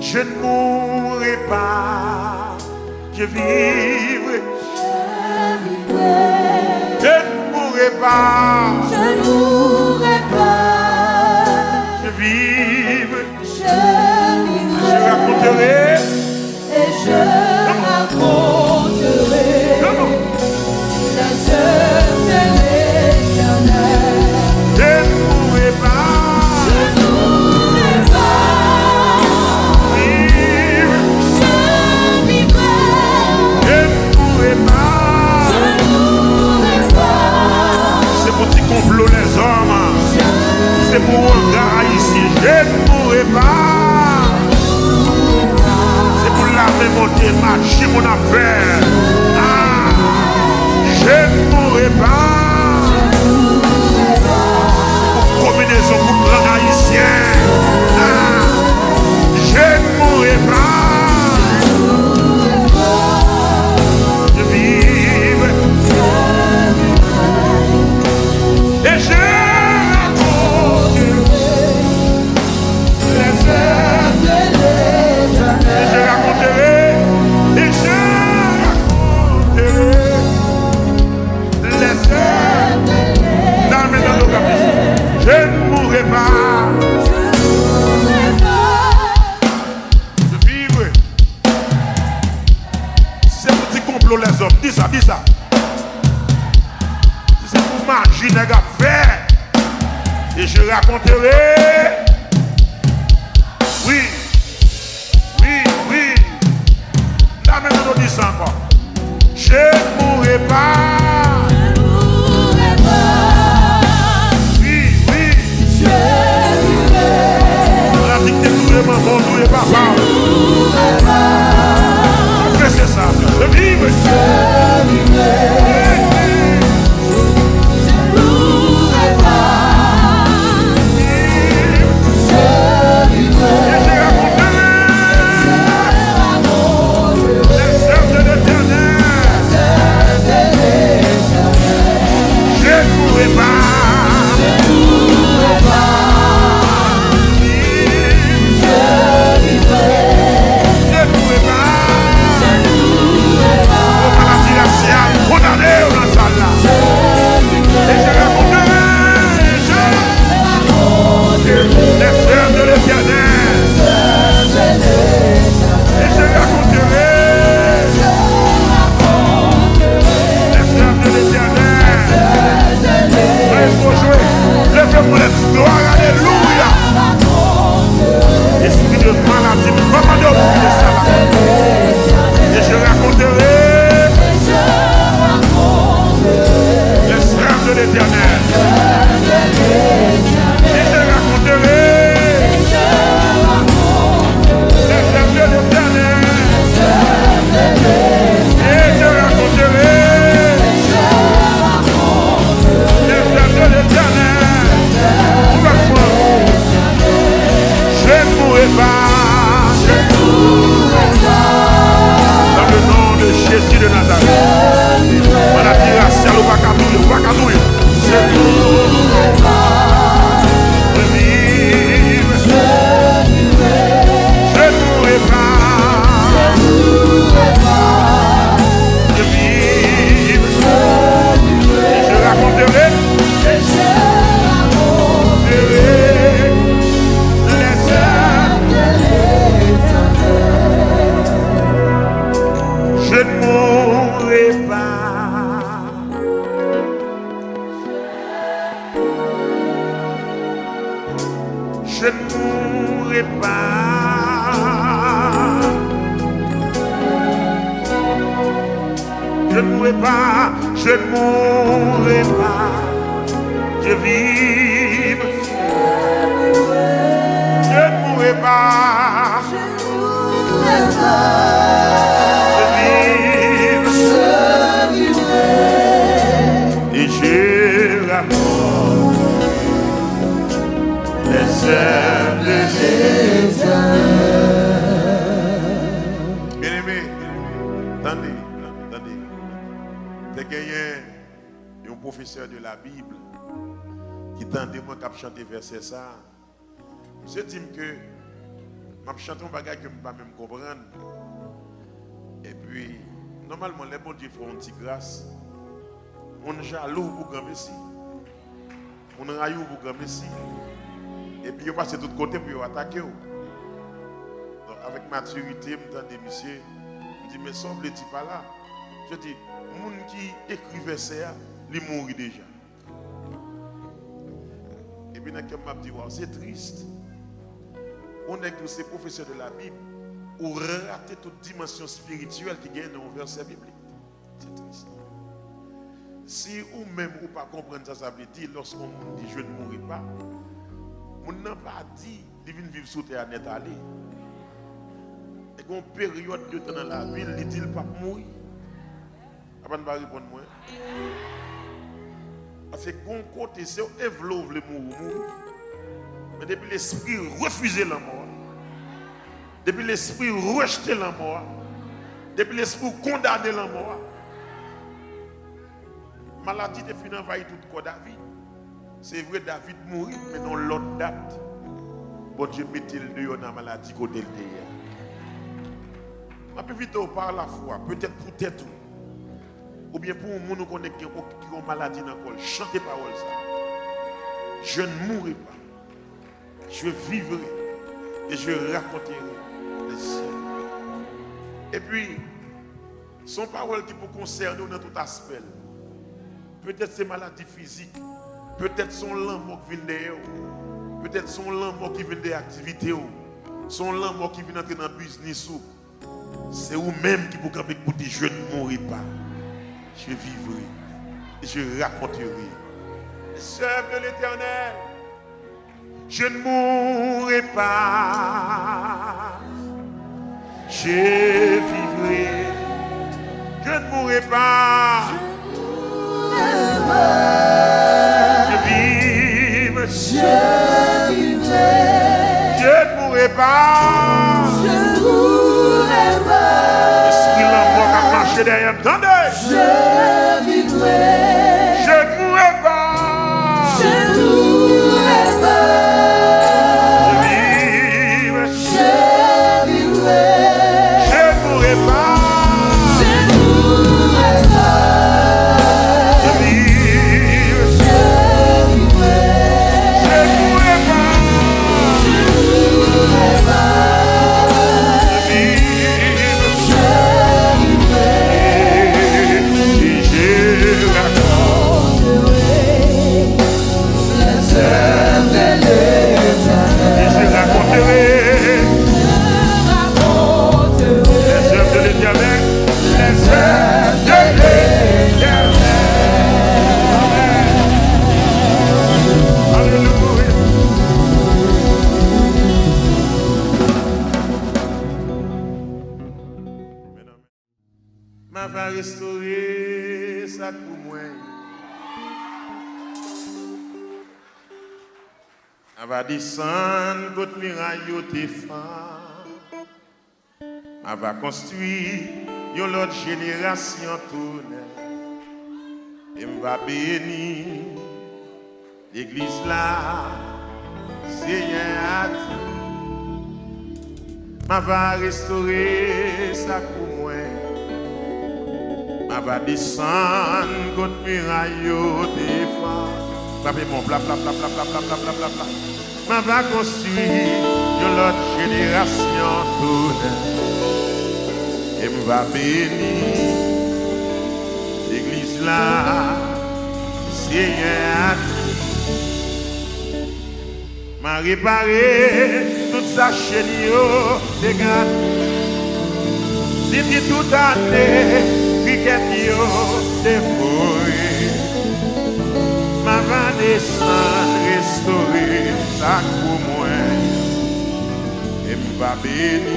Je ne mourrai pas, je vivrai. Je ne mourrai pas, je mourrai pas, je vivrai. je raconterai et je raconterai les œuvres de l'Éternel. Je ne mourrai pas, Je mourrai pas, vivre. je vivrai. Je ne mourrai pas. Je mourrai pas, C'est pour petit complot les hommes. C'est pour un gars ici. Je ne mourrai pas. C'est pour la mémoire, marcher mon affaire. Ah, je ne mourrai pas. Pour combinaison pour grand haïtien. Ah, je ne mourrai pas. Je vivrai. Et je raconterai les œuvres de l'Éternel. Et je raconterai les œuvres dans mes dans nos capacités. Je ne mourrai pas. Je vivrai. C'est un petit complot les hommes. Dis ça, dis ça. C'est pour magie les gars faire. Et je raconterai. Oui. Oui, oui. Là maintenant on dit ça encore. Je ne mourrai pas. Je mourrai pas, Oui, oui. je vivrai. On a dit que tout le monde, tout le papa. Je mourrai pas, Que c'est ça, je vivre. je vivrai. Je mourrai pas, je vivrai. Et je raconterai les œuvres de l'Éternel. Je ne mourrai pas. Je mourrai pas, je vivrai. Je ne mourrai pas. Je mourrai pas, Aux maladies raciales, condamnées dans la salle là. Et je raconterai les œuvres de l'Éternel. Et je raconterai les œuvres de l'Éternel. Il faut jouer. Levez-moi les petites gloires. Alléluia. Esprit de maladie, comment de oublier ça là. Et je raconterai les œuvres de l'Éternel. Et je raconterai les œuvres de l'Éternel. Et je raconterai les œuvres de l'Éternel. Je ne mourrai pas. Dans le nom de Jésus de Nazareth. Maladie raciale, on va cadouiller, on va cadouiller. Je vivre. Je ne mourrai pas. Je vivre. Et je raconterai. Les œuvres. Je ne mourrai pas. Je ne mourrai pas. Je ne mourrai pas. Je ne mourrai pas. Je vivre. Je ne mourrai pas. Je vivre. Et je raconte les œuvres de l'Éternel. Bien-aimé, attendez. T'es gagné un professeur de la Bible qui tendait moi qu'à chanter verset ça. Je dis que Je chante un bagage que je ne peux pas même comprendre. Et puis, normalement, les bons Dieu font une petite grâce. On est jaloux pour grand Messie. On est raillou pour grand Messie. Et puis, ils passent de l'autre côté pour attaquer. Donc, avec maturité, je me dis, monsieur, je dis, mais sauve le type là. Je dis, les gens qui écrivent ça, ils mourent déjà. Et puis, je me dis, wow, c'est triste. On est tous ces professeurs de la Bible ou rater toute dimension spirituelle qui gagne dans le verset biblique. C'est triste. Si ou même ou pas comprendre ça, ça veut dire lorsqu'on dit je ne mourrai pas, on n'a pas dit de venir vivre sous terre net aller. Et qu'on période de temps dans la ville, il dit pas mourir. Avant de répondre moi. Parce que qu'on côté c'est évoluer le mourir. Mais depuis l'esprit refuser la mort, depuis l'esprit rejeter la mort, depuis l'esprit condamner la mort, maladie de fin envahit tout le corps David. C'est vrai, David mourit, mais dans l'autre date, bon Dieu mettait le dehors dans la maladie côté le dehors. Je peux vite par la foi, peut-être pour tête ou bien pour un monde qui a une maladie dans le corps. Chantez parole ça. Je ne mourrai pas. Je vivrai et je raconterai les cieux. Et puis, son parole qui peut concerner dans tout aspect. Peut-être c'est maladie physique, peut-être son l'amour qui vient derrière, peut-être son l'amour qui vient des activités, son l'amour qui vient entrer dans le business. C'est vous-même qui vous avez dit je ne mourrai pas, je vivrai et je raconterai les œuvres de l'Éternel. Je ne mourrai pas, je vivrai, je ne mourrai pas, je vivrai, je ne mourrai pas, l'esprit l'amour qui a marché derrière, attendez, je vivrai, je ne mourrai pas. Restaurer ça pour moi. On va descendre contre miraille tes femmes. On va construire une autre génération tournée. Et on va bénir l'église là. Seigneur a dit. On va restaurer ça pour moi. On va descendre contre muraille des femmes. Bla bla bla bla bla bla bla bla bla bla bla. On va construire une autre génération tournée. Et on va bénir l'église là. Seigneur a dit. M'a réparé toute sa chaîne de garde. Depuis toute année. Cricket yo dévoré, ma va descendre restaurer ça pour moi et m'va bénir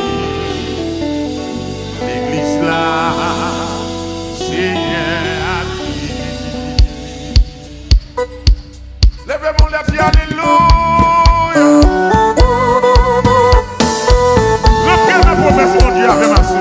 l'église là, Seigneur a dit. Levez-moi les pieds, alléluia. Reprenez ma promesse, mon Dieu, avec ma soeur.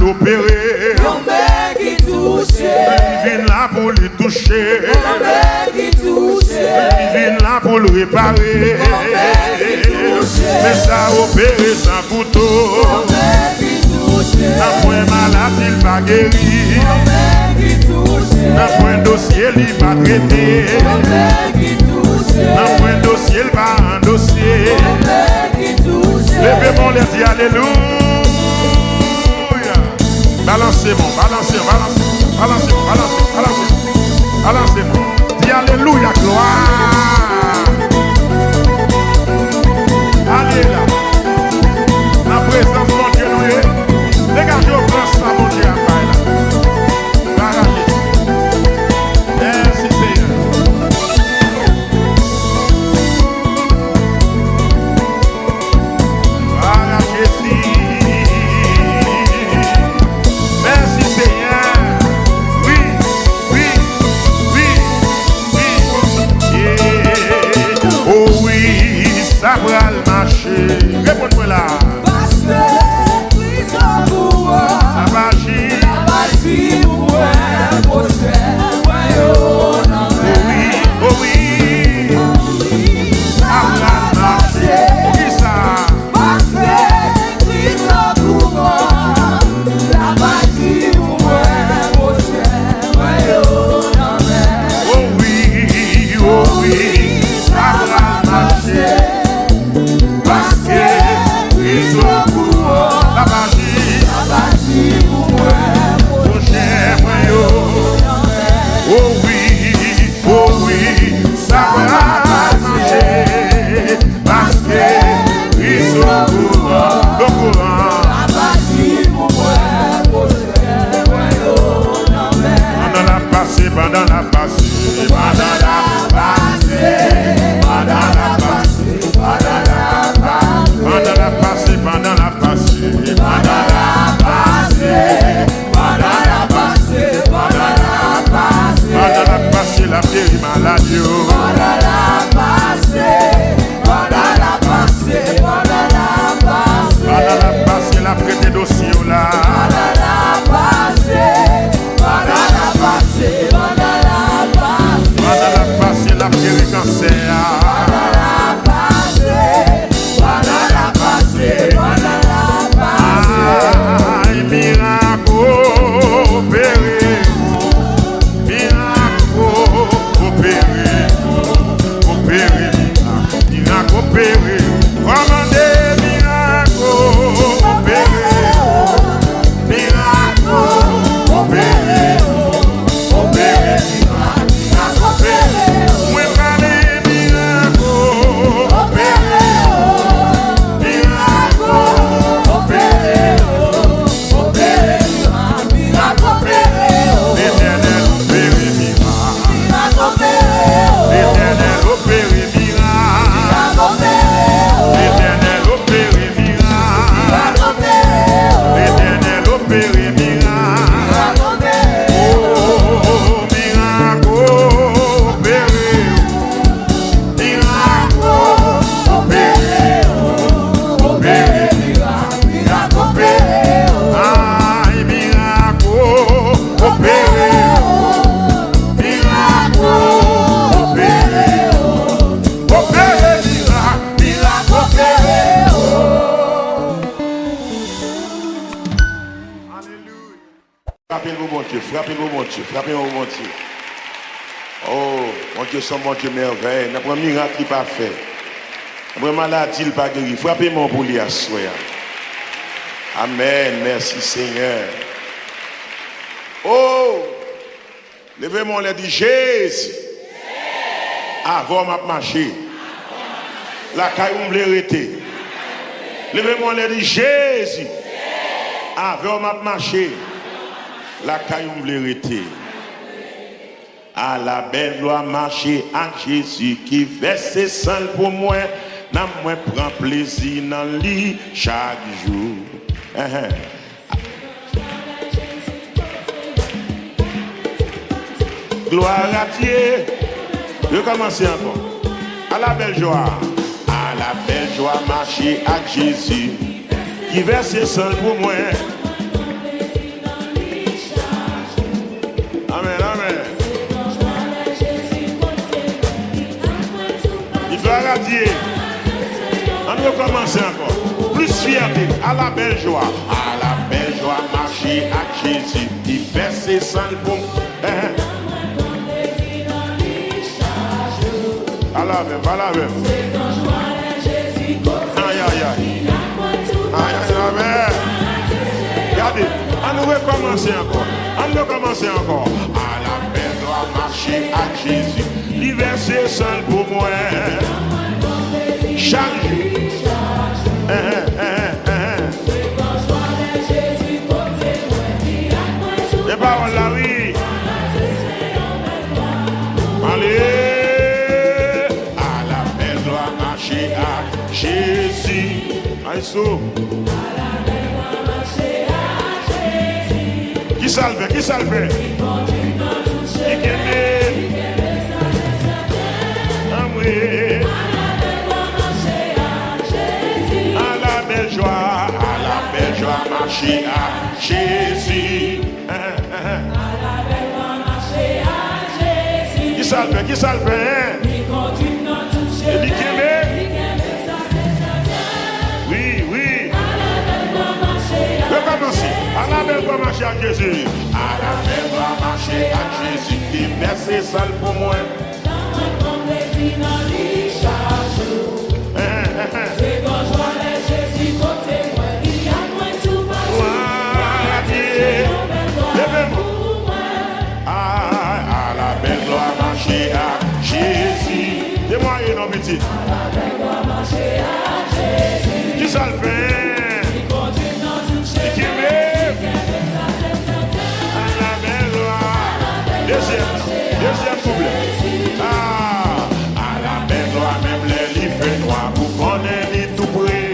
opérer. qui touche. Il vient là pour le toucher. Qui touche. Il vient là pour le réparer. Mais ça opéré sans couteau. Qui touche. Dans point maladie, il va guérir. Qui touche. Dans point dossier, il va traiter. Qui touche. Dans point dossier, il va endosser. Qui touche. Levez-moi les dit alléluia. Balancez-moi, balancez-moi, balancez-moi, balancez-moi, balancez-moi. Dis alléluia, gloire. Allez là. La présence de mon Dieu nous est. Dégagez au grand ça, mon Dieu, à là. Arrachez. Merci Seigneur. Merci Seigneur. Oui, oui, oui, oui. Yeah. Oh oui, ça va le marcher. Réponds-moi là. Parce que Christ en moi. Ça va agir. Oh oui, ça va le marcher. Qui ça? Oh oui, ça va marcher. Parce que Christ au courant. Ça va agir. Oh oui, ça va marcher. Parce que Christ au courant. Le courant. Pendant la passée, pendant la passée, pendant la passée, pendant la passée, pendant la passée, pendant la passée, pendant la passée, pendant la passée, pendant la passée, pendant la passée, la péri maladie. Pendant la passée, la prêté dossier là. Pendant la passée, la péri cancer. Aïe, miracle opéré. Miracle opéré. Opéré, miracle opéré. Commandez miracle opéré. Miracle opéré. Opéré, miracle opéré. Moi parler miracle opéré. Miracle opéré. Opéré, miracle opéré. L'éternel opéré miracle. L'éternel opéré miracle. L'éternel opéré miracle. L'éternel opéré miracle. Oh, miracle opéré. Miracle opéré. Opéré. Miracle opéré. Aïe, miracle opéré. Miracle opéré. Opéré, miracle opéré. Alléluia. Frappez-vous, mon Dieu, frappez-vous, mon Dieu, frappez-vous, mon Dieu. Oh, mon Dieu, son mon Dieu merveille. N'a pas un miracle qui pas fait. N'a pas maladie qui pas guéri. Frappez-moi pour lui asseoir. Amen. Merci Seigneur. Oh, levez-moi les dit Jésus. Avant m'a marché. La caille me l'arrêter. Levez-moi les dit Jésus. Avant m'a marché. La caille me l'arrêter. À la belle loi marcher à Jésus qui verse sang pour moi. N'a moi prend plaisir dans lui chaque jour. Gloire à Dieu. Je commence encore. À la belle joie. À la belle joie marcher à Jésus qui verse sang pour moi. recommencer encore. Plus fierté, à la belle joie. À la belle joie, marcher à Jésus. Il verse sans le bon. À la même, à la même. Aïe, aïe, aïe. Aïe, aïe, aïe. Regardez, on nous recommencer encore. On nous recommencer encore. À la belle joie, marcher à Jésus. Il verse sans le bon moi. Chaque jour. Les paroles là, oui. Allez, à la belle doit marcher à Jésus. Aïssou. Qui ça le fait? Qui ça le fait? Qui ah oui. À la belle joie, marcher à Jésus. Qui ça le fait? Qui ça le fait? Et dit qu'il oui, oui. Recommencer. À la belle doit marcher à Jésus. À la belle doit marcher à Jésus. Il verse sale pour moi. C'est quand je vois les Jésus côté moi, il y a moins tout à la belle gloire marcher à Jésus. Témoignez nos petits. À la belle gloire marcher à Jésus. Qui ça le fait? Qui continue dans toute chaîne. Qui met? À la belle gloire. Deuxième couplet. À la belle gloire, même les livres noirs, vous connaissez tout près.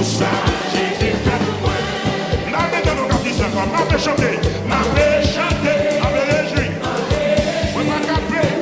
Pour ça, Jésus fait pour moi. N'a pas de nous dire ça comme m'a fait chanter, m'a réjoui. Oui, m'a capé.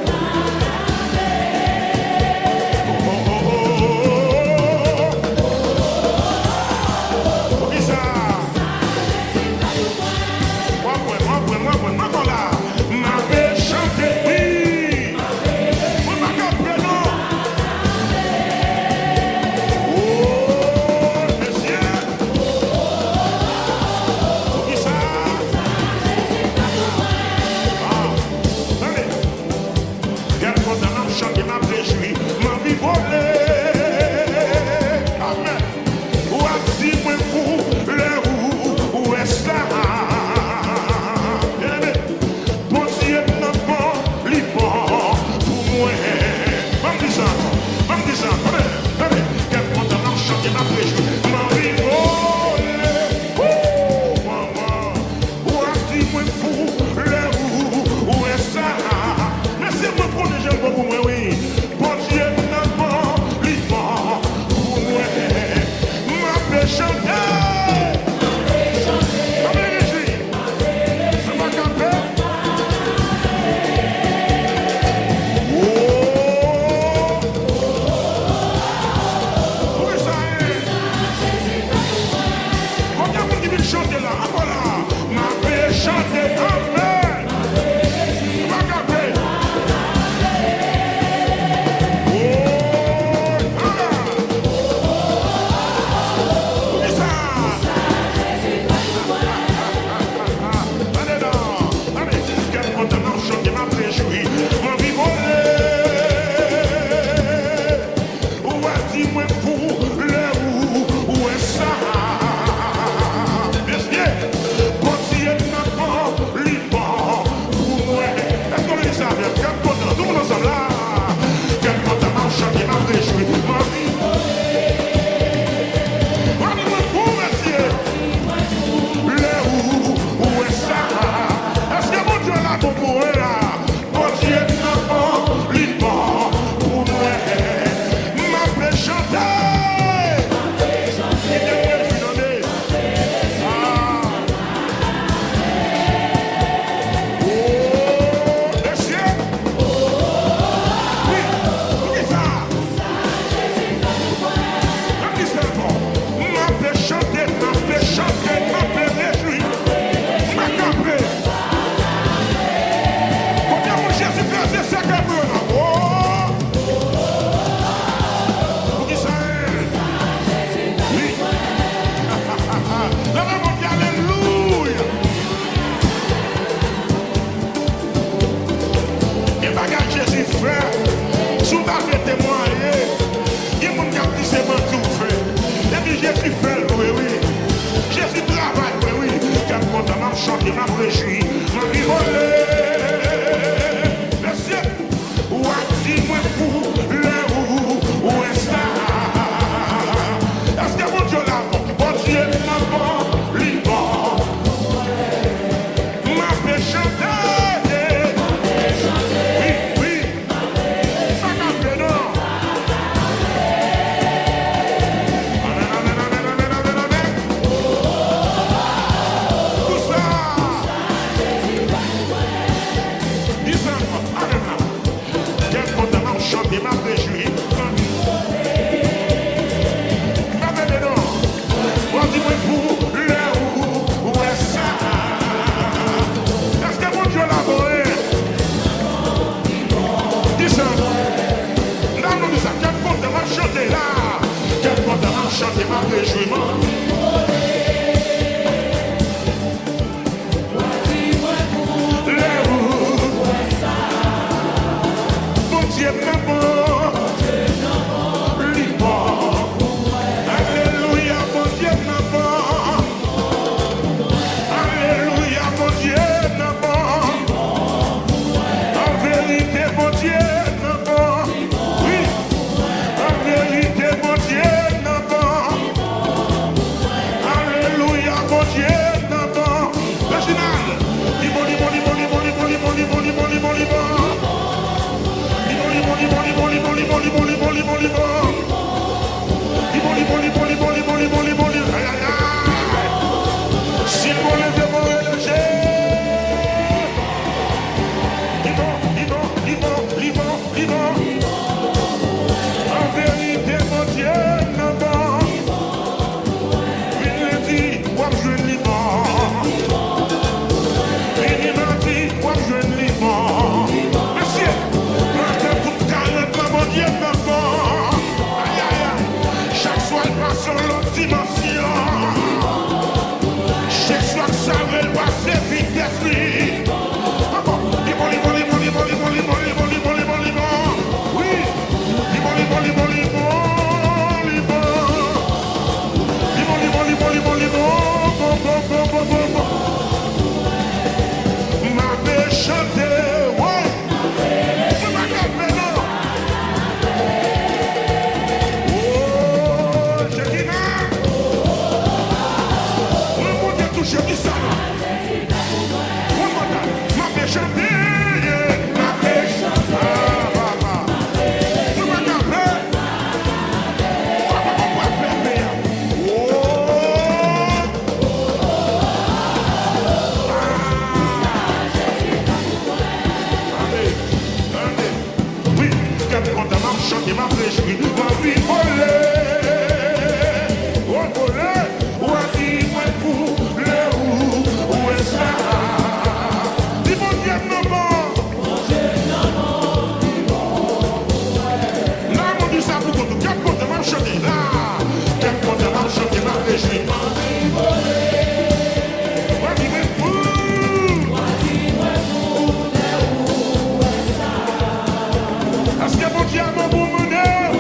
son l'autre dimension. Chaque soir que ça veut le passer vite d'esprit. chanter ma réjouie, ma vie volée, voici moi pour le où est ça? Dis mon Dieu, maman. Là, mon Dieu, ça vous compte, 4 comptes, ma chanter, là, 4 comptes, ma chanter, ma réjouie, ma vie volée. Parce que mon Dieu, mon bon bonheur,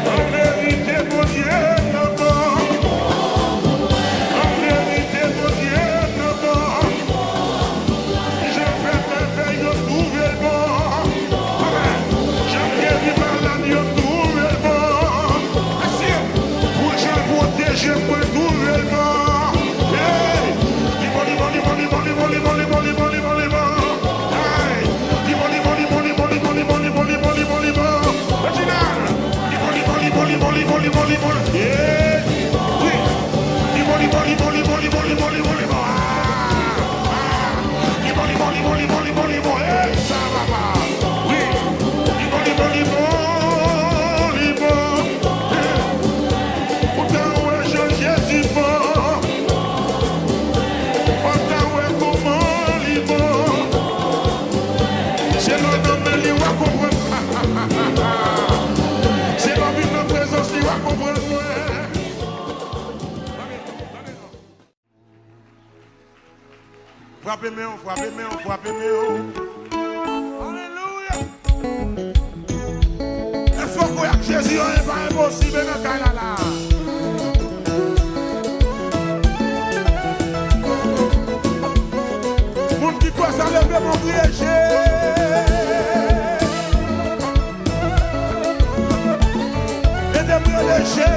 en vérité, mon Dieu, non bon. En vérité, mon Dieu, non bon. Je fais ma veille, je trouve le bon. J'aime bien vivre malade, je trouve le bon. Merci. Pour je protège, je peux trouver le bon. Hey! Frappez-moi, frappez-moi, frappez-moi. Alléluia. Est-ce qu'on croit que Jésus n'est pas impossible dans le cas là? Mon qui croit ça lève mon prière. Et de me léger.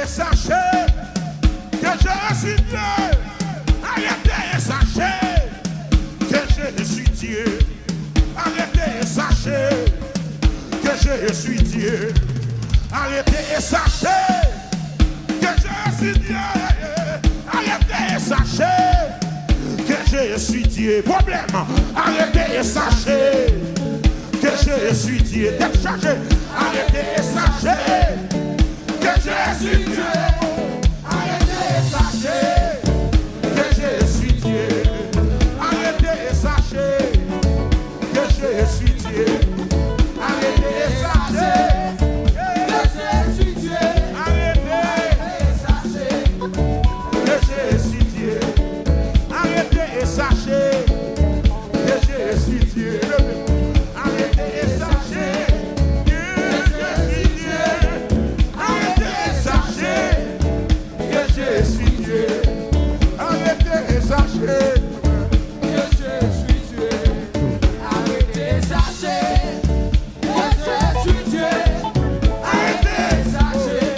et sachez que je suis Dieu. Arrêtez et sachez que je suis Dieu. Arrêtez et sachez que je suis Dieu. Arrêtez et sachez que je suis Dieu. Arrêtez et sachez que je suis Dieu. Problème, arrêtez et sachez que je suis Dieu. Tête chargée, arrêtez et sachez que je suis Dieu. Arrêtez et sachez que je suis Dieu. Arrêtez et sachez que je suis Dieu. Arrêtez et sachez que je suis Dieu. Arrêtez et sachez que je suis Dieu. Arrêtez et sachez que je suis Dieu. Arrêtez et sachez que je suis Dieu. Arrêtez et sachez que je suis Dieu. Arrêtez et sachez que je suis Dieu. Arrêtez et sachez que je suis Dieu. Arrêtez et sachez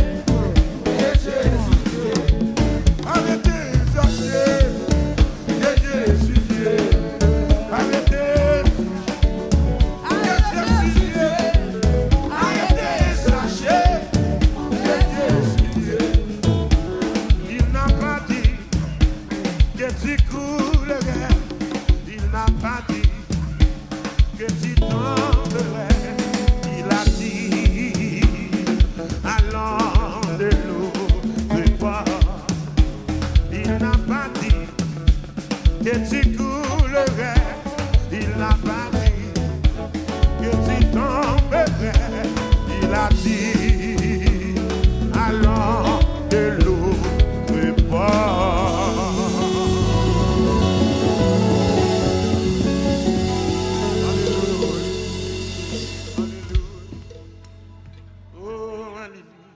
que je suis Dieu. Arrêtez et sachez que je suis Dieu. Arrêtez que je suis Dieu. Arrêtez et sachez que je suis Dieu. Il n'a pas dit que tu coulerais. Il n'a pas dit que tu tomberais. Il a dit allons de l'autre bord. Il n'a pas dit que tu coulerais. Il n'a pas dit que tu tomberais. Il a dit allons de l'autre bord. Alléluia. Alléluia. Oh, alléluia.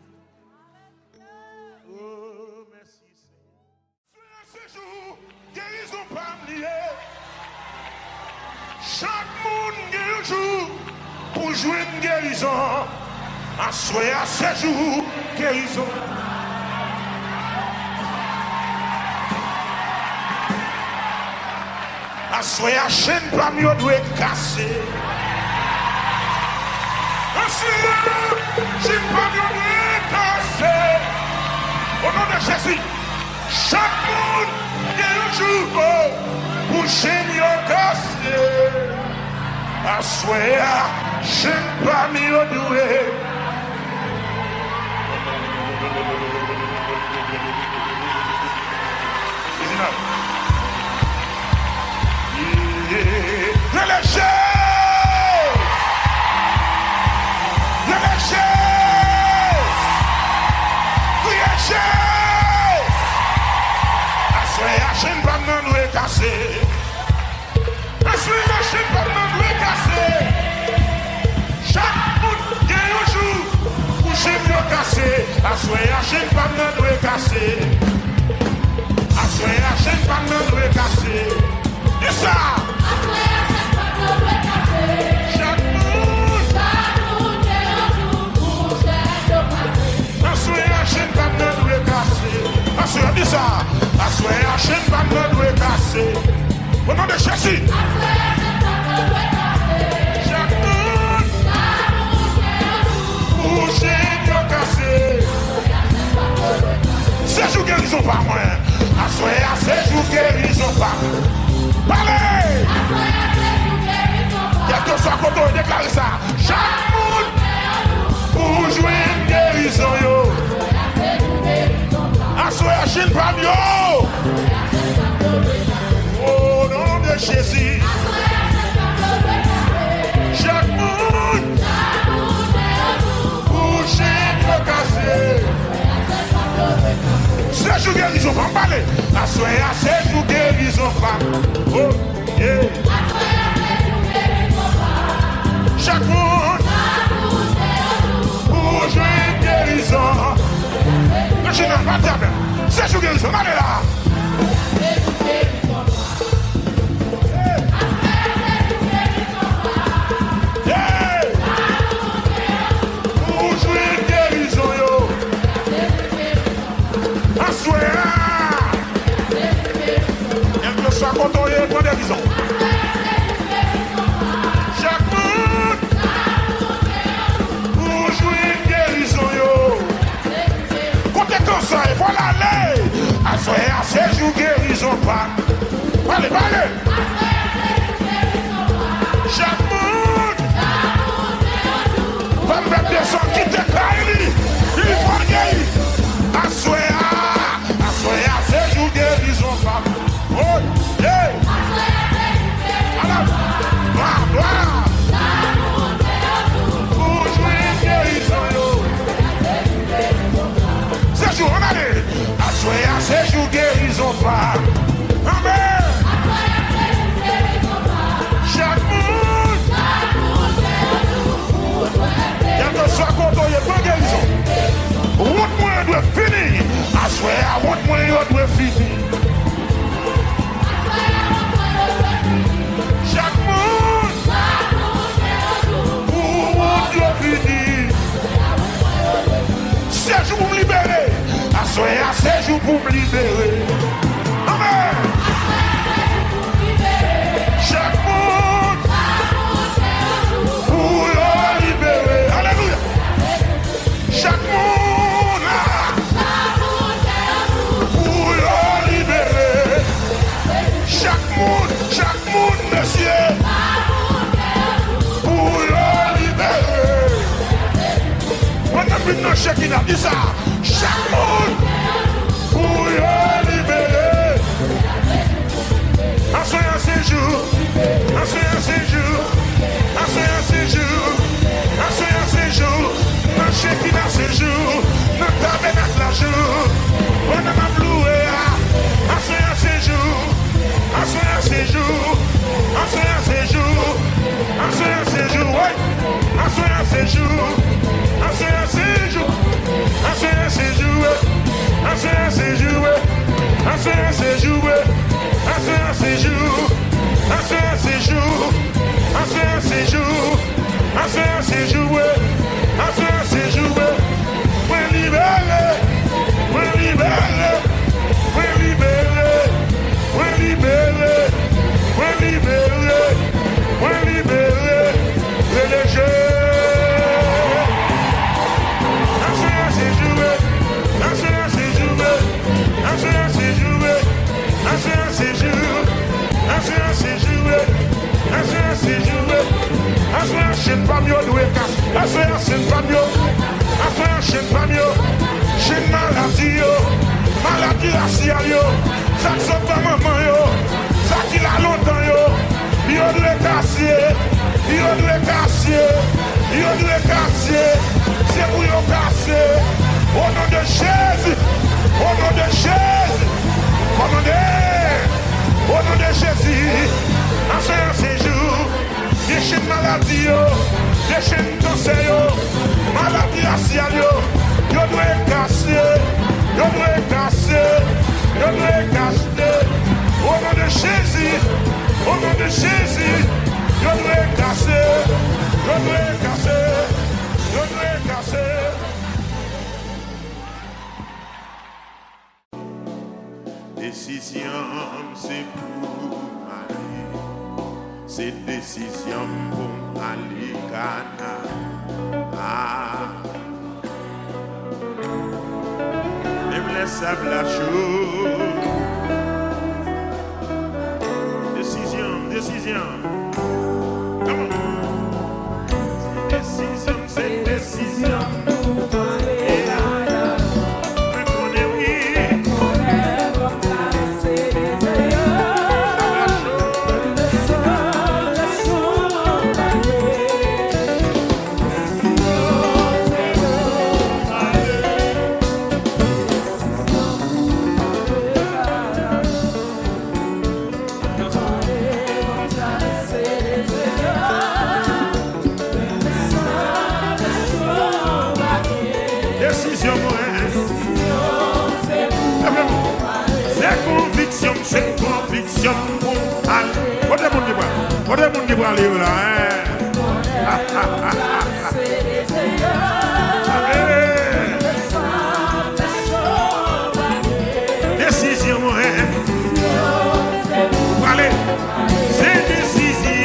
Oh, merci Seigneur. Frère, ce jour, guérison pas liée. Chaque monde a un jour pour jouer une guérison. Assoyez à ce jour, guérison. Assoyez à chaîne pas mieux doit casser. Assoyez chaîne pas mieux doit casser. Au nom de Jésus, chaque monde a un jour pour chaîne casser. Assoyez à chaîne pas mieux doit. Assoyez à chaîne pas de doit casser. Assoyez à chaîne pas de doit casser. Et ça. Assoyez à chaîne pas de doit casser. Chaque monde est un jour pour chaîne casser. Assoyez à chaîne pas de doit casser. Assoyez dit ça. Assoyez à chaîne pas de doit casser. Au nom de Jésus. Assoyez à chaîne pas de doit casser. Chaque monde est un jour pour chaîne casser. C'est jour guérison par moi. Assoyez à ces jours guérison par moi. Parlez. Quel que soit quand on déclare ça. Chaque monde pour jouer une guérison. Assoyez à chaîne par moi. Au nom de Jésus. Chaque monde pour chaîne cassée. C'est jour guérison pas parler. Assoyez à ces jours guérison pas. Oh yeah. Chaque monde pour jouer une guérison. Le général pas dire bien. C'est jour guérison. Allez là. faut l'aller. Assoyez à ces jours guérison pas. Allez, allez. Chaque monde. Va me mettre des sons qui te caillent. Il faut guérir. Assoyez à ces jours guérison pas. Oh, yeah. Alors, gloire. Pour jouer guérison, yo. C'est jour, on allait. Assoyez à ces jours guérison pas. Amen. Chaque monde. Quel que soit content, il y a pas de guérison. Route moins doit finir. Assoyez à route moins doit finir. Chaque monde. Pour route doit finir. C'est jour pour me libérer. Assoyez à ces jours pour me libérer. Amen. Chaque monde pour le libérer. Alléluia. Chaque monde pour le libérer. Chaque monde, monsieur, pour le libérer. On a plus de chèque qui a dit ça. Chaque monde pour le libérer. Assoyez un séjour. Assoyez un séjour. Assoyez un séjour. Assoyez un séjour. Un chèque qui a séjour. Notre tabernacle la jour. On a ma bloué. Assoyez un séjour. Assoyez un séjour. Assoyez un séjour. Assoyez un séjour. Ouais. Assoyez un séjour. Assoyez un séjour. Assoyez un séjour. Assoyez un séjour. Assoyez un séjour. Assoyez un séjour. Assoyez un séjour. Assoyez un séjour. Assoyez un séjour. Assoyez un séjour. Ouais libéré. Ouais libéré. Ouais libéré. Ouais libéré. Ouais libéré. Ouais libéré. Relégé. Assoyez un séjour. Assoyez un séjour. Assoyez un séjour. Assoyez un séjour. Assoyez un séjour. Assoyez un séjour. Assoyez un chien pas mieux doué casse. Assoyez un chien pas mieux. Assoyez un chien pas mieux. Chien maladie yo. Maladie raciale yo. Ça ne sont pas maman yo. Ça qui l'a longtemps yo. Yo de le casser. Yo de le casser. Yo de le casser. C'est pour yo casser. Au nom de Jésus. Au nom de Jésus. Commandez. Au nom de Jésus. Assoyez un séjour. Des chaînes maladie yo. Des chaînes cancer yo. Maladie raciale yo. Yo doit casser. Yo doit casser. Yo doit casser. Au nom de Jésus. Au nom de Jésus. Yo doit casser. Yo doit casser. Yo doit casser. Décision, c'est pour aller. C'est décision pour aller Ghana. Même les sables la chose. Décision. Come on. Décision, c'est décision pour aller Ghana. C'est conviction pour aller. What est mon qui va aller là? Décision, allez, c'est décision.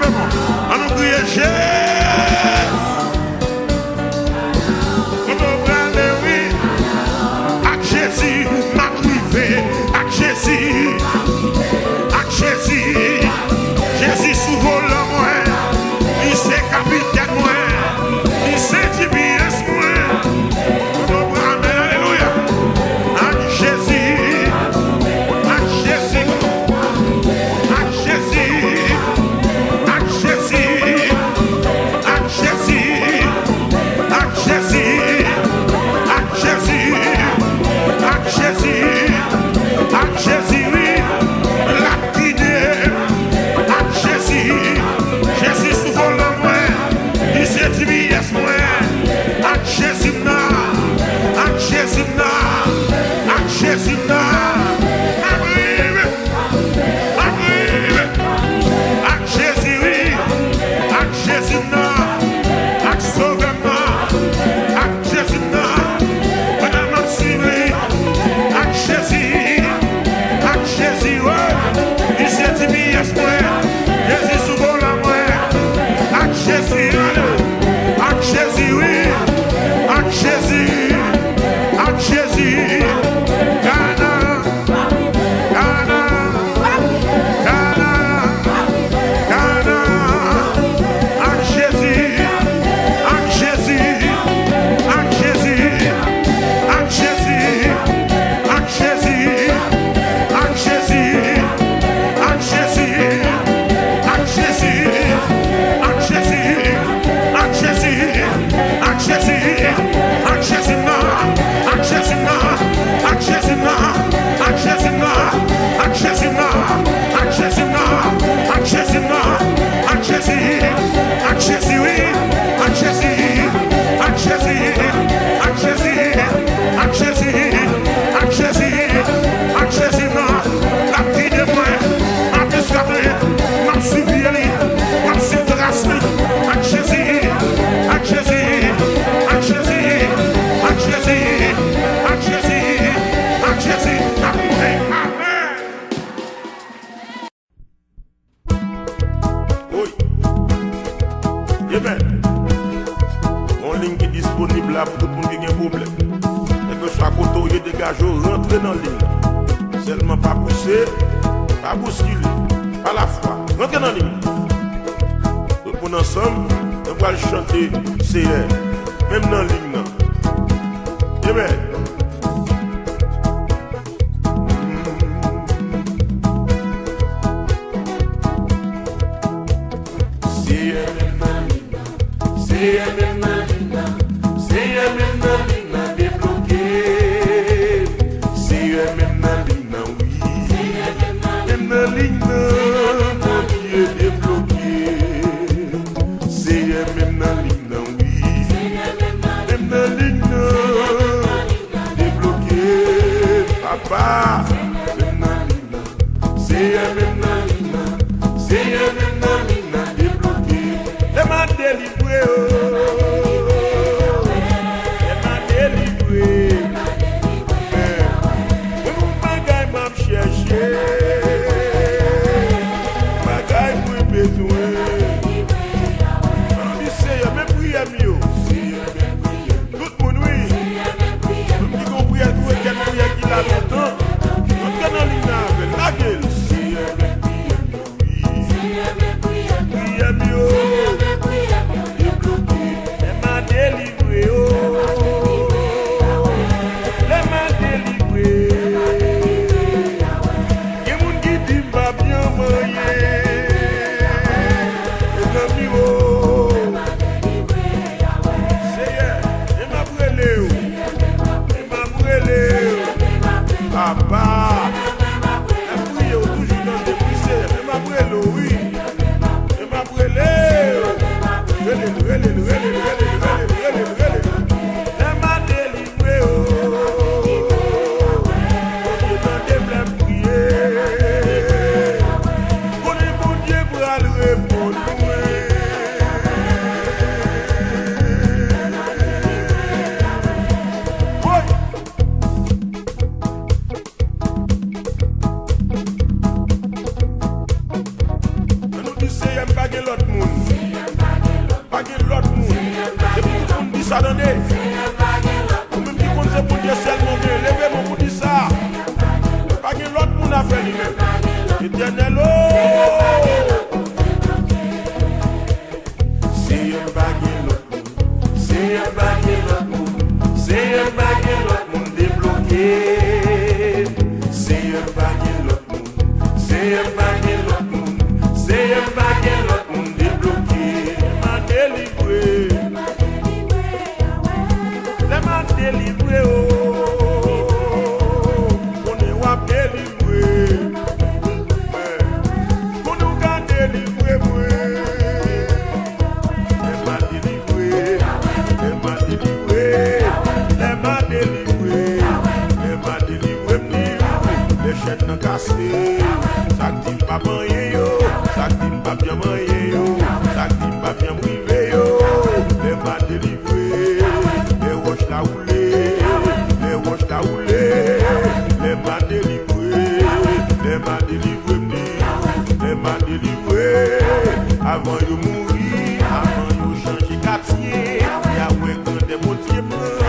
levez-moi. On nous crie Jésus. On nous prend oui. Avec Jésus, m'a privé. Avec Jésus. Avec Jésus. Jésus sous volant moi. Il c'est capitaine moi. Il c'est GPS moi. On nous prend alléluia. Avec Jésus. Avec Jésus. Avec Jésus. Avec Jésus. Avec Jésus. Avec Jésus. Avec Jésus. Avec Jésus. Avec Jésus, oui. La guidée. Avec Jésus. Jésus sous volant moi. Il s'est dit yes moi. Avec Jésus na. Avec Jésus na. Avec Jésus na. Arrive. Arrive. Avec Jésus, oui. Avec Jésus na. Avec sauveur-moi. Avec Jésus na. Madame m'a suivi. Avec Jésus. Avec Jésus, ouais. Il s'est dit yes moi. Jésus sous volant moi. Avec Jésus. Avec Jésus, oui. Avec Jésus. Avec Jésus. Ghana. Ghana. Ghana. Ghana. Avec Jésus. Avec Jésus. Avec Jésus. Avec Jésus. Avec Jésus. Avec Jésus. Avec Jésus. Avec Jésus. Avec Jésus. Avec Jésus. Avec Jésus. Avec Jésus na. Avec Jésus na. Avec Jésus na. Avec Jésus na. Avec Jésus na. Avec Jésus na. Avec Jésus na. Avec Jésus. Avec Jésus oui. Avec Jésus. Avec Jésus. Avec Jésus. Avec Jésus. Avec Jésus. Avec Jésus na. La vie de moi. Ma discovery. Ma suivi. Ma sidérasli. Avec Jésus. Avec Jésus. Avec Jésus. Avec Jésus. Avec Jésus. Avec Jésus. Amen. Oui. Eh bien, mon ligne qui est disponible là pour tout le monde qui a un problème. Et que soit côté dégage, rentrer dans la ligne. Seulement pas pousser, pas bousculer, pas la foi. Rentrer dans la ligne. Tout le monde ensemble, on va le chanter, c'est même dans la ligne. Eh bien, papa, délivré, bagaille m'a cherché, bagaille pour besoin. Seigneur, même prière mieux. Tout le monde, oui. Tout le monde qui prière, tout le monde qui l'a longtemps. Tout le monde qui l'a la gueule. pas de l'autre monde. Pas de l'autre monde. C'est pour tout le monde dit ça, attendez. Ou même qui compte c'est pour Dieu seulement. Levez-moi pour dire ça. Pas de l'autre monde à faire lui-même. Éternel, oh. C'est un baguette l'autre monde. C'est un baguette l'autre monde. C'est un baguette l'autre monde débloqué. C'est un baguette l'autre monde. C'est un baguette l'autre monde. C'est un baguette l'autre monde débloqué. M'a délivré. Les m'a délivré, oh. On est wap délivré. On nous a délivré, moi. Les m'a délivré. Les m'a délivré. Les m'a délivré. Les m'a délivré, les chaînes n'ont cassé. Ça dit pas moyen yo. Ça dit pas bien moyen yo. Ça dit pas bien privé yo. Les m'a délivré. Les roches la roulé. Les roches la roulé. Les m'a délivré. Les m'a délivré. Les m'a délivré. Avant de mourir. Avant de changer quartier. Y'a ouais quand des motiers blancs.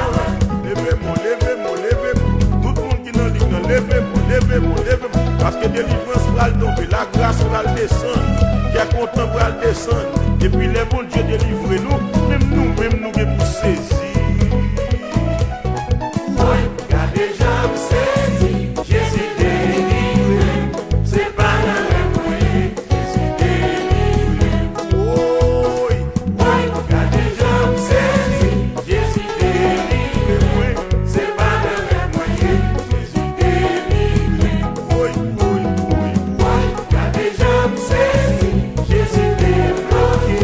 Levez-moi, levez-moi, levez-moi. Tout le monde qui n'a dit non, levez-moi, levez-moi, levez-moi. Parce que délivrance va le tomber, la grâce va le descendre. Qui est content va le descendre. Et puis les bons Dieu délivrent nous, nous devons saisir. Oui, car déjà me saisi, Jésus délivré. C'est pas un rêve, Jésus délivré. Oui, car déjà me saisi, Jésus délivré. C'est pas un rêve, Jésus délivré. Oui, car déjà me saisi, Jésus débloqué.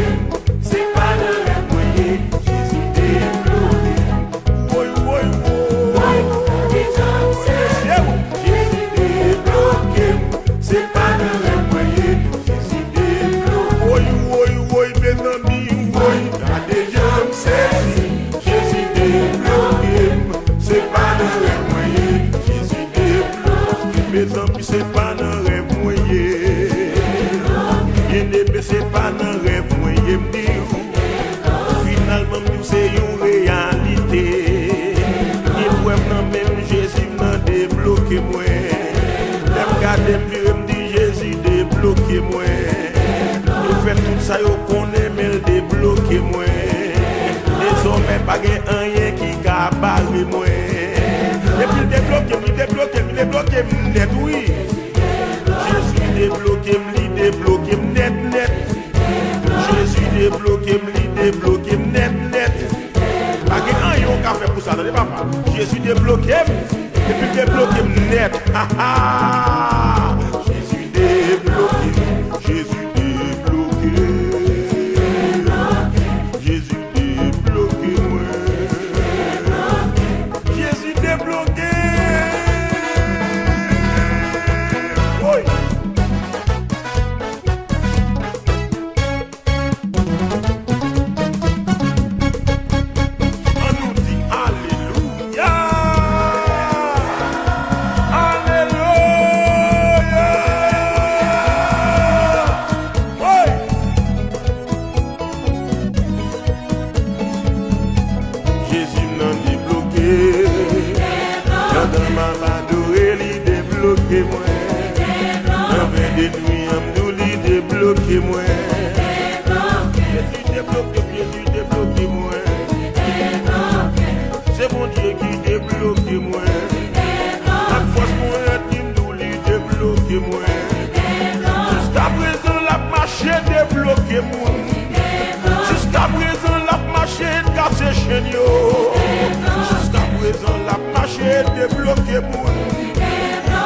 C'est pas le rêve, Jésus débloqué. Oui, déjà me saisi, Jésus débloqué. C'est pas le rêve, Jésus débloqué. Oui, mes amis, car déjà me saisi, Jésus débloqué. C'est pas le rêve, Jésus débloqué. Mes amis, c'est pas un rêve moyen. Bien-aimé, c'est pas un rêve moyen. Finalement, c'est une réalité. Et moi, même Jésus m'a débloqué moi. L'aime garder me dit Jésus débloqué moi. Il fait tout ça, il connaît, mais il débloqué moi. Désormais, pas rien qui a barré moi. Et puis, il débloqué, net, oui. Jésus débloqué, net. Jésus débloqué, net. Pas que rien on a fait pour ça, non, papa. Jésus débloqué, et puis débloqué, net. Jésus débloqué, Jésus débloqué. Jésus débloqué, moi. Jésus débloqué. Oui. On nous dit Alléluia. Alléluia. Oui. Jésus m'a débloqué. Quand ma adoré, il débloqué moi. Dans des nuits, il débloqué moi. Jésus débloqué moi. C'est mon Dieu qui débloque moi. La force pour être il débloque moi. Jusqu'à présent la marché débloqué moi. Jusqu'à présent la marché cassé chaîne yo. Jusqu'à présent la marché débloqué moi.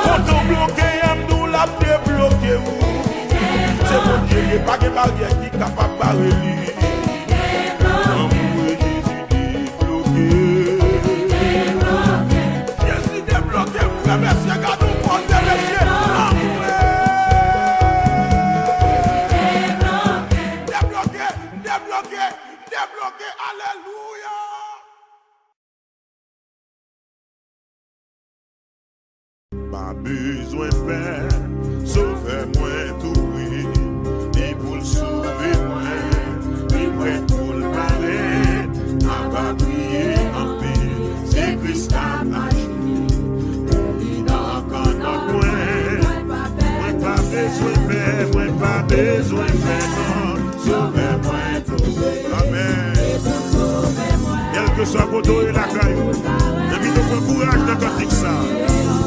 Quand on bloqué nous la débloqué moi. C'est mon Dieu qui pas de barrière qui capable de barrer lui. Jésus débloqué, merci, regarde mon pote, monsieur. Débloqué, alléluia. Pas besoin de faire, sauvez-moi tout prix, et pour le sauver. besoin de moi, pas besoin de sauvez-moi tout. Amen. Quel que soit côté et la caillou, et puis nous courage dans le cantique ça.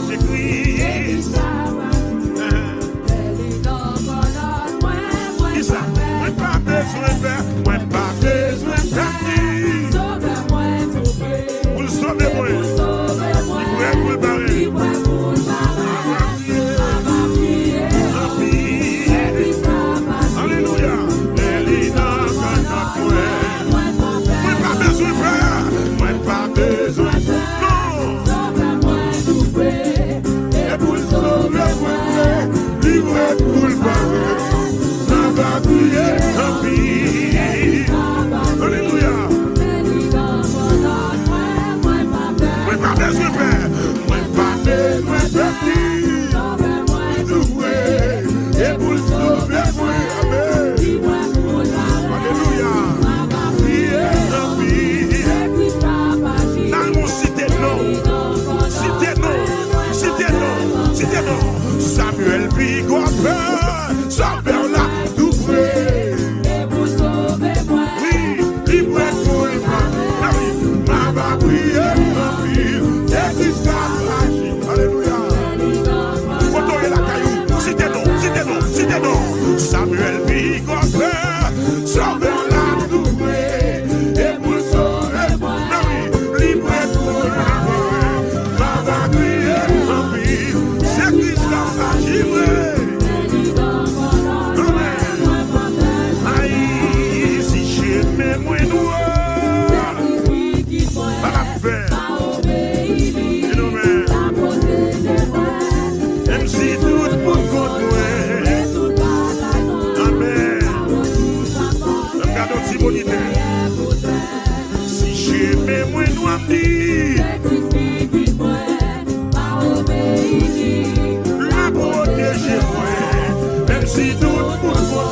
J'écris. Qui ça? Moi pas besoin de moi, pas besoin de sauvez-moi tout. Vous le sauvez moi. Vous le barrer. Alléluia. Moi pas besoin de moi pas besoin de non. Et pour le sauver, libre pour le barrer. Ça va prier, tant pis. Alléluia. Moi pas besoin de père. Moi pas besoin de lui. Et pour le sauver, moi, amen. Alléluia. Prier, tant pis. Dans mon cité non. Cité non. Cité non. Cité non. Samuel Bigopé. Sauveur là, tout près. Oui, libre pour le barrer. Ma va prier, tant pis. Et Christ a agi. Alléluia. Quand la caillou, cité non, cité non, cité non. Samuel Bigopé. Sauveur là, tout près. Et pour le sauver, oui, libre pour le barrer. Ma va prier, tant pis. C'est Christ a agi. Aïe, si j'aimais moins noir, pas la faire. Et nous même, même si tout le monde contre moi, amen. Regarde un petit bonité. Si j'aimais moins noir, la protéger moi, même si tout le monde contre moi.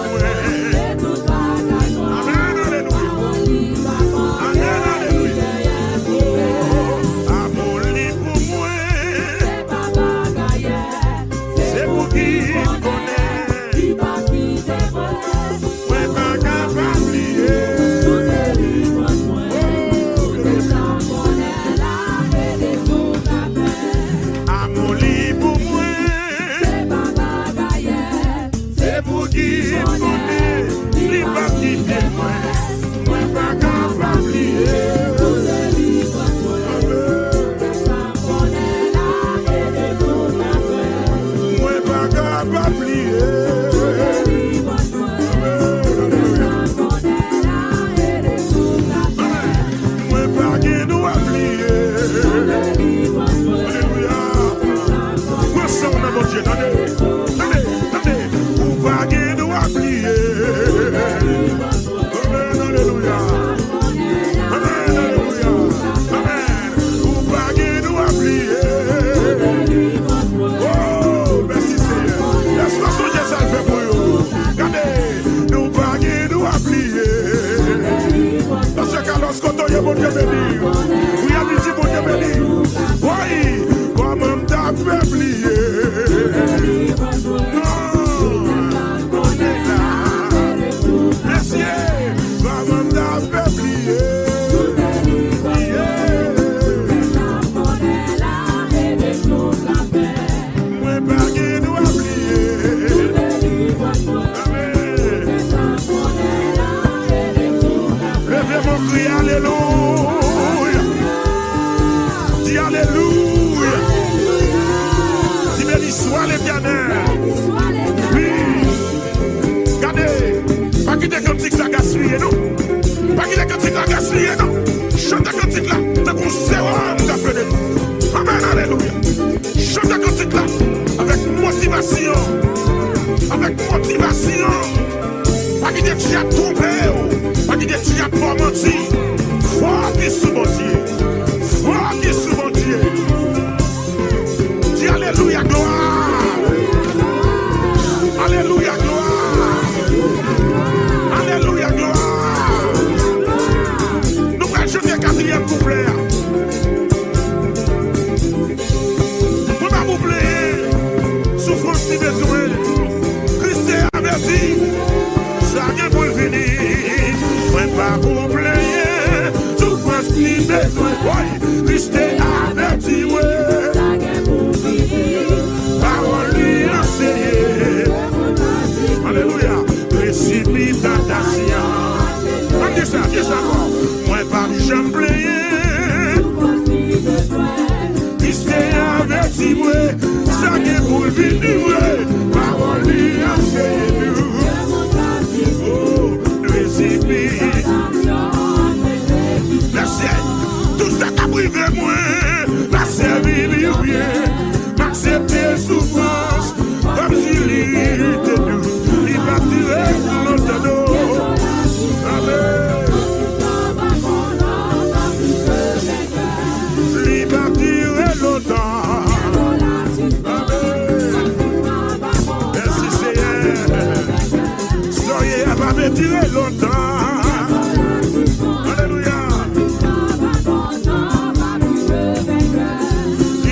Souffrance si besoin. durer longtemps. Alléluia.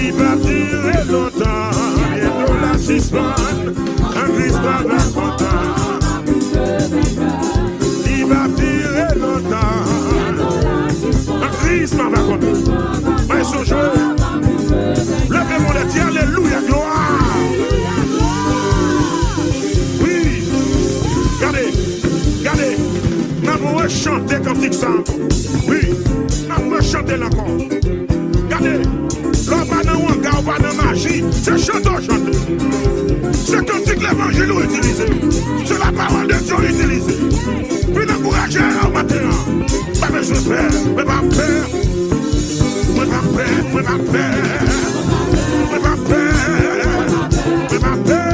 Il va durer longtemps. Bientôt la suspendre. Un Christ va content. Il va durer longtemps. Un Christ va content. Mais son jour. Levez-moi les dieux. Alléluia. Gloire. Oui. Regardez. Regardez. Nous allons chanter comme ça. Oui. Nous allons chanter encore. Regardez. L'homme pas dans un gars, pas dans magie. C'est chanter. C'est comme si l'évangile est utilisé. C'est la parole de Dieu utilisée. Puis d'encourager au matin. Pas besoin de peur. Mais pas peur. Mais pas peur. Mais pas peur. Mais pas peur. Mais pas peur.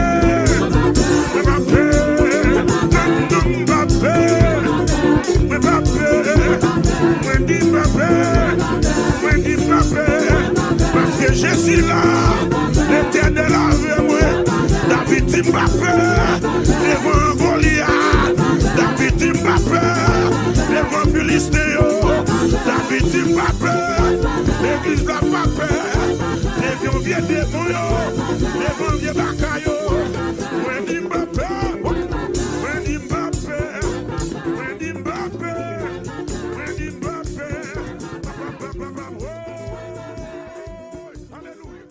Mais pas peur. Non, pas peur. Mais pas peur. Mais dis pas peur. Mais dis pas peur. Parce que je suis là. L'éternel avec moi. David dit pas peur. Devant Goliath. David dit pas peur. Devant Philistéo. David dit pas peur. L'église n'a pas peur. Devant vieux démon. Devant vieux bakayo. Moi dis pas peur. Moi dis pas peur. Moi dis pas peur. Moi dis pas peur. Alléluia.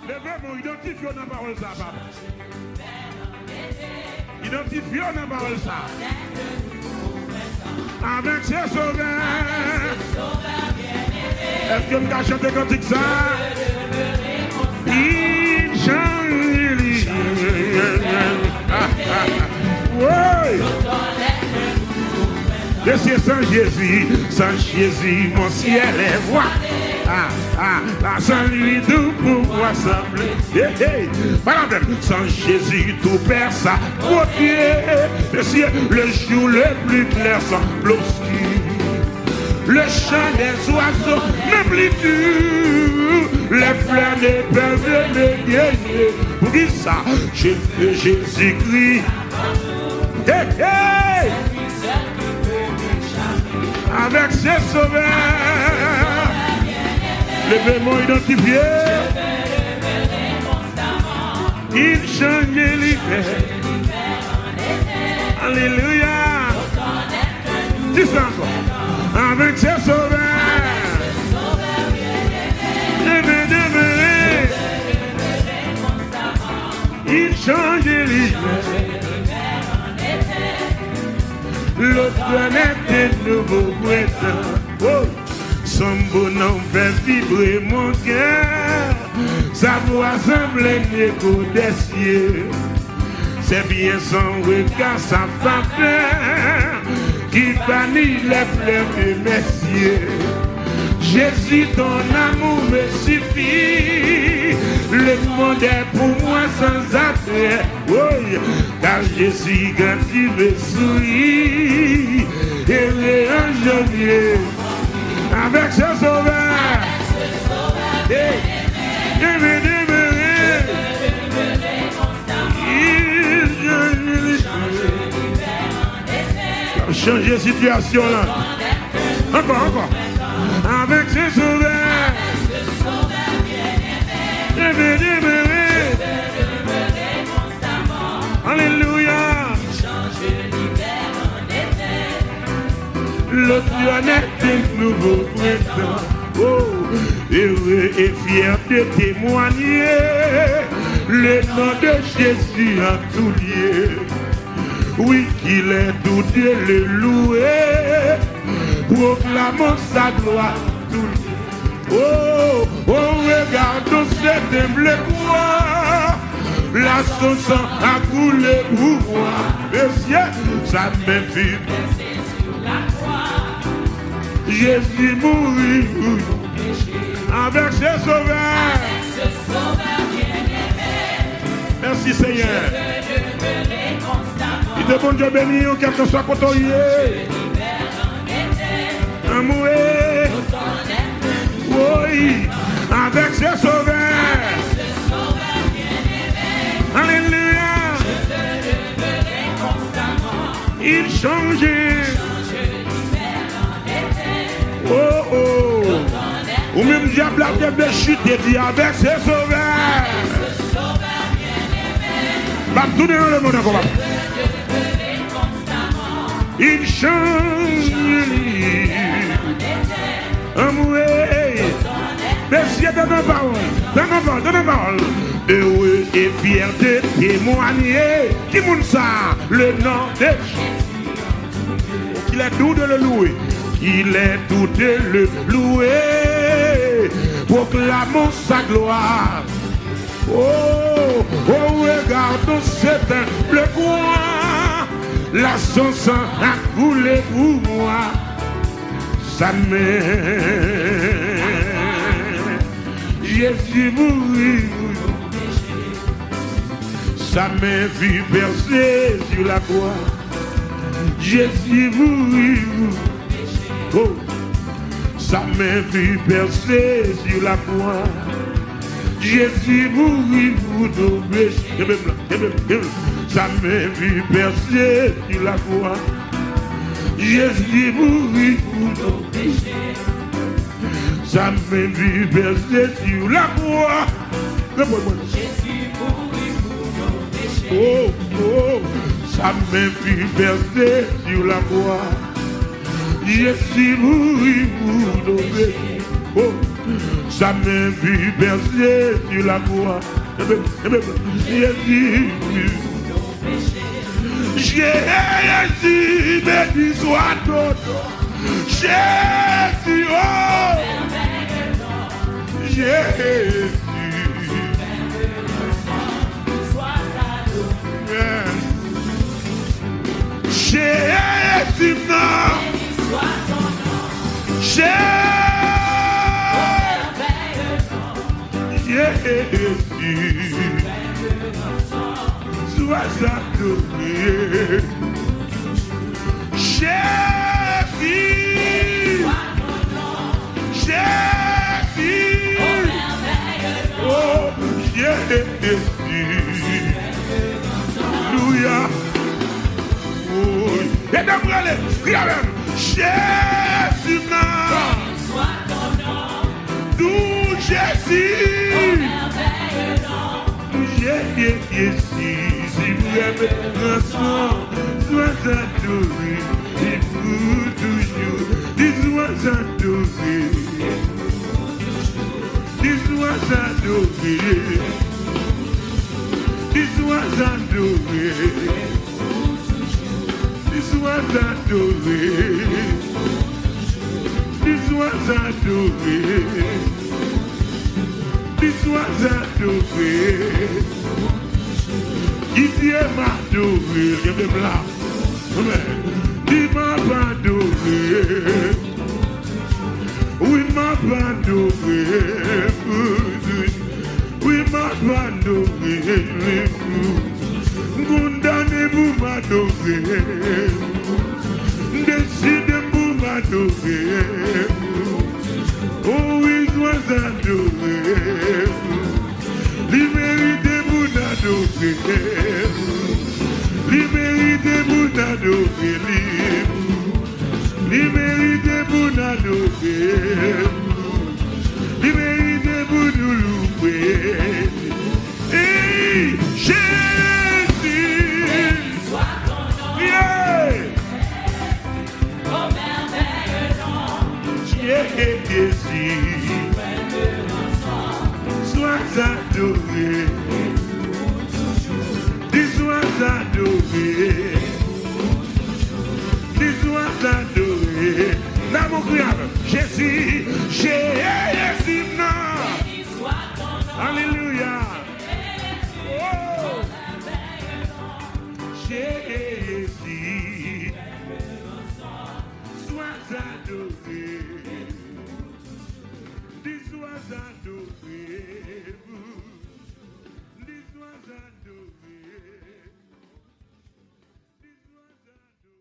Levez-moi, identifiez dans la parole ça, papa. Identifiez dans la parole ça. Avec ses sauveurs. Est-ce que vous avez chanté cantique ça? Il chante. Oui. Je suis sans Jésus, mon ciel est voix. Sans lui tout pouvoir sembler. Sans Jésus tout perd sa beauté. Le ciel, le jour le plus clair semble obscur. Le chant des oiseaux ne plus dur. Les fleurs ne peuvent me gagner. Pour qui ça? J'ai fait Jésus-Christ. Hey, hey! Avec ses sauveurs. Levez-moi identifié. Il change l'hiver. Alléluia. Dis ça encore. Avec ses sauveurs. Il change l'hiver. L'autre planète est nouveau printemps. Oh. Son bonhomme fait vibrer mon cœur. Sa voix semble un écho des cieux. C'est bien son regard, sa faveur qui bannit les fleurs de mes cieux. Jésus, ton amour me suffit. Le monde est pour moi sans attrait. Oh, car Jésus, quand il me sourit, il est un janvier. Avec ce sauveur, changer situation là. Encore. Avec ce sauveur, alléluia. L'autre planète est nouveau printemps. Oh, heureux et fier de témoigner le nom de Jésus en tout lieu. Oui, qu'il est tout Dieu le louer, proclamons sa gloire tout lieu. Oh, regarde cette humble croix, la son sang a coulé pour moi. Le ciel, ça me fait. Jésus mourit avec ses sauveurs. Merci Seigneur. Il te bon Dieu béni, quel que soit côté. Amour. Oui, avec ses sauveurs. Ou même diable a bien chuté, dit avec ses sauveurs. Va me tourner dans le monde encore. Il change. Merci de nos paroles, de nos paroles. Heureux et fier de témoigner. Qui moun ça? Le nom de Jésus. Qu'il est doux de le louer. Il est doux de le louer. Proclamons sa gloire. Oh, regardons cet humble croix. La son sang a coulé pour moi. Sa main, Jésus mourit. Sa main vit percée sur la croix. Jésus mourit. Oh, sa main vit percée sur la croix. Jésus mourit pour nos péchés. Sa main vit percée sur la croix. Jésus mourit pour nos péchés. Sa main vit percée sur la croix. Jésus mourit pour nos péchés. Oh, oh, sa main vit percée sur la croix. Jésus mourit pour nos péchés. Oh, sa main vit percée sur la croix. Jésus mourit. Jésus, béni soit ton nom. Jésus, oh, Jésus. Jésus, non. Jésus. Sois adoré. Jésus. Jésus. Oh, Jésus. Alléluia. Oh, et d'amour, regardez. Jésus, tout Jésus. Jésus, si vous aimez ensemble, sois adoré, et pour toujours, dis-moi adoré, dis-moi adoré, dis-moi adoré, dis-moi adoré, dis-moi adoré. Dis-moi adoré. Qui Dieu m'a adoré, je me blâme. Dis-moi adoré. Oui, m'a adoré. Oui, m'a adoré. Condamnez-vous m'adorer. Décidez-vous m'adorer. Oh oui, sois adoré. Libérez-vous d'adorer. Libérez-vous d'adorer. Libérez-vous d'adorer. Libérez-vous de louer. Et Jésus. Yeah. Jésus, sois adoré, dis-moi adoré, dis-moi adoré. L'amour criable, Jésus, Jésus, non. Alléluia. Oh, Jésus, sois adoré. Dis-moi adoré, dis-moi adoré, dis-moi adoré.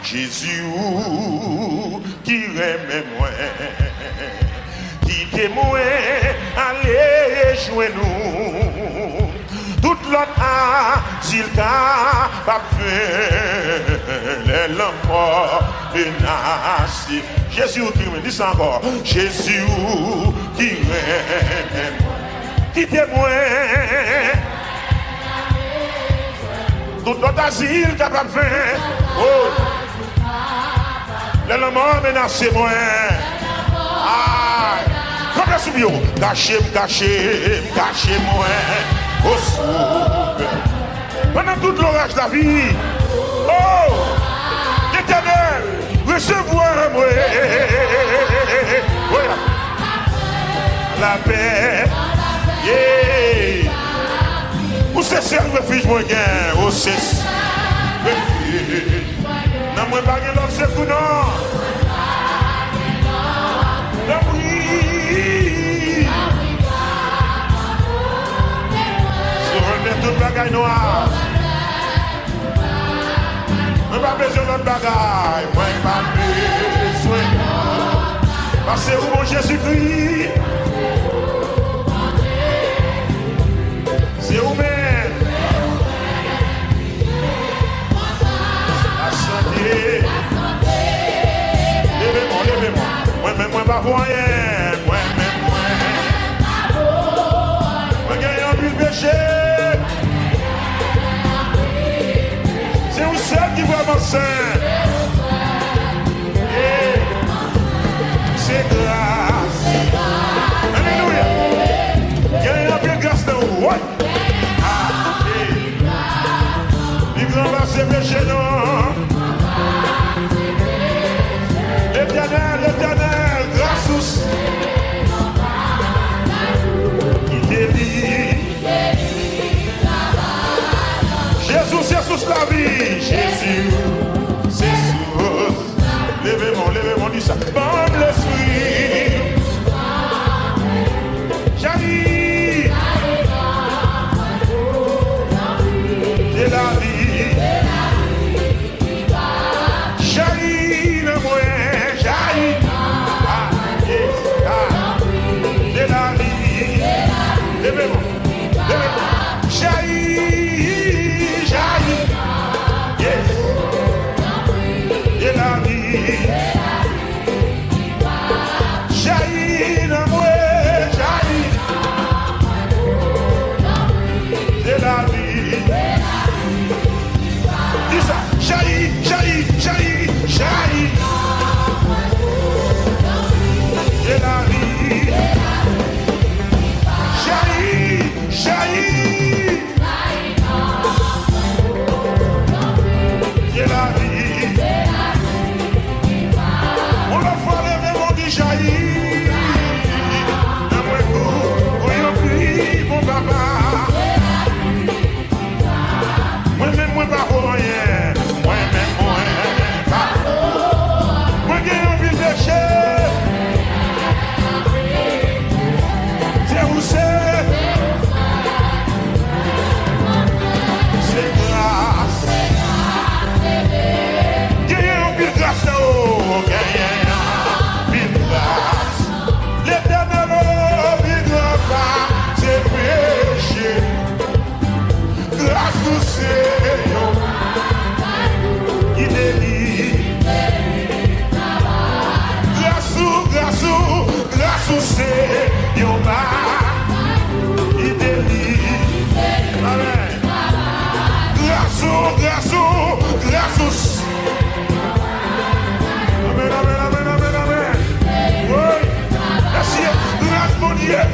Jésus qui aime moi, qui témoin, allez jouer nous. Toute l'autre dit capable les lampes menacées. Jésus qui me dit ça encore. Jésus qui règne, qui témoin. Tout notre asile capable de faire. Oh, les lampes menacées moi. Ah, comme le soubio, cachez-moi au soupe. Pendant tout l'orage de la vie, oh, l'Éternel, recevoir-moi. Voilà. La paix, yeah. Où c'est ce refuge, moi, gain? Où c'est ce refuge? Non, moi, pas de l'autre, c'est tout, non. Tout bagaille noir. Moi pas besoin de bagaille. Moi pas besoin. Parce que mon Jésus-Christ, c'est vous-même. La santé. Levez-moi. Moi-même, moi pas pour rien. Moi-même, moi gagne un but de péché. C'est vous seul qui vraiment saint. C'est grâce. Alléluia. Il y a un peu de grâce dans vous. Il vous embrasse ses péchés, non. L'éternel, grâce. Il délivre. Jésus, c'est sous la vie. Jésus, c'est sous. Levez-moi, dis ça. Bon l'esprit. J'arrive. C'est la vie. J'arrive, moi, j'arrive. C'est la vie. Levez-moi. J'arrive.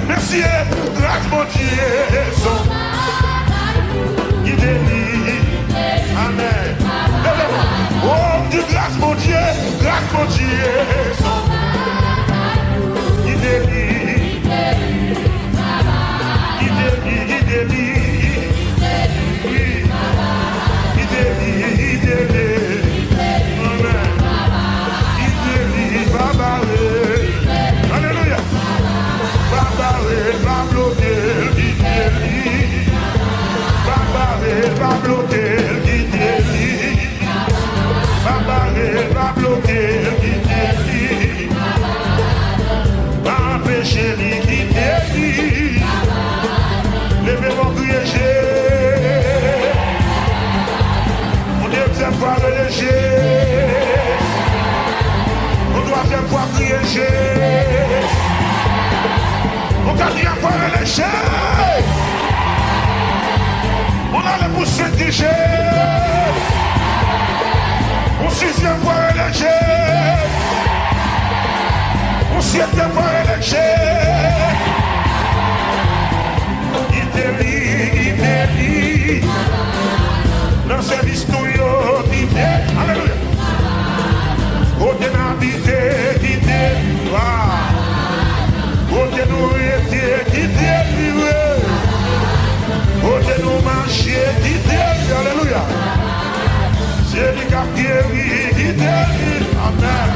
Merci, grâce mon Dieu, il délivre. Amen. Oh, Dieu, grâce mon Dieu, il délivre. Il délivre. Oui, il délivre. Amen. Il délivre, Baba. Alléluia. Baba, va bloquer, il délivre. Baba, va bloquer, il délivre. Baba, va bloquer, il délivre. temporaire léger. On s'y est temporaire léger. Guidez-lui. Dans ce service tout yo, guidez. Alléluia. Côté n'habité, guidez. Côté nous rester, guidez. Côté nous marcher, guidez. Alléluia. C'est lui qui a guéri, guidez. Amen.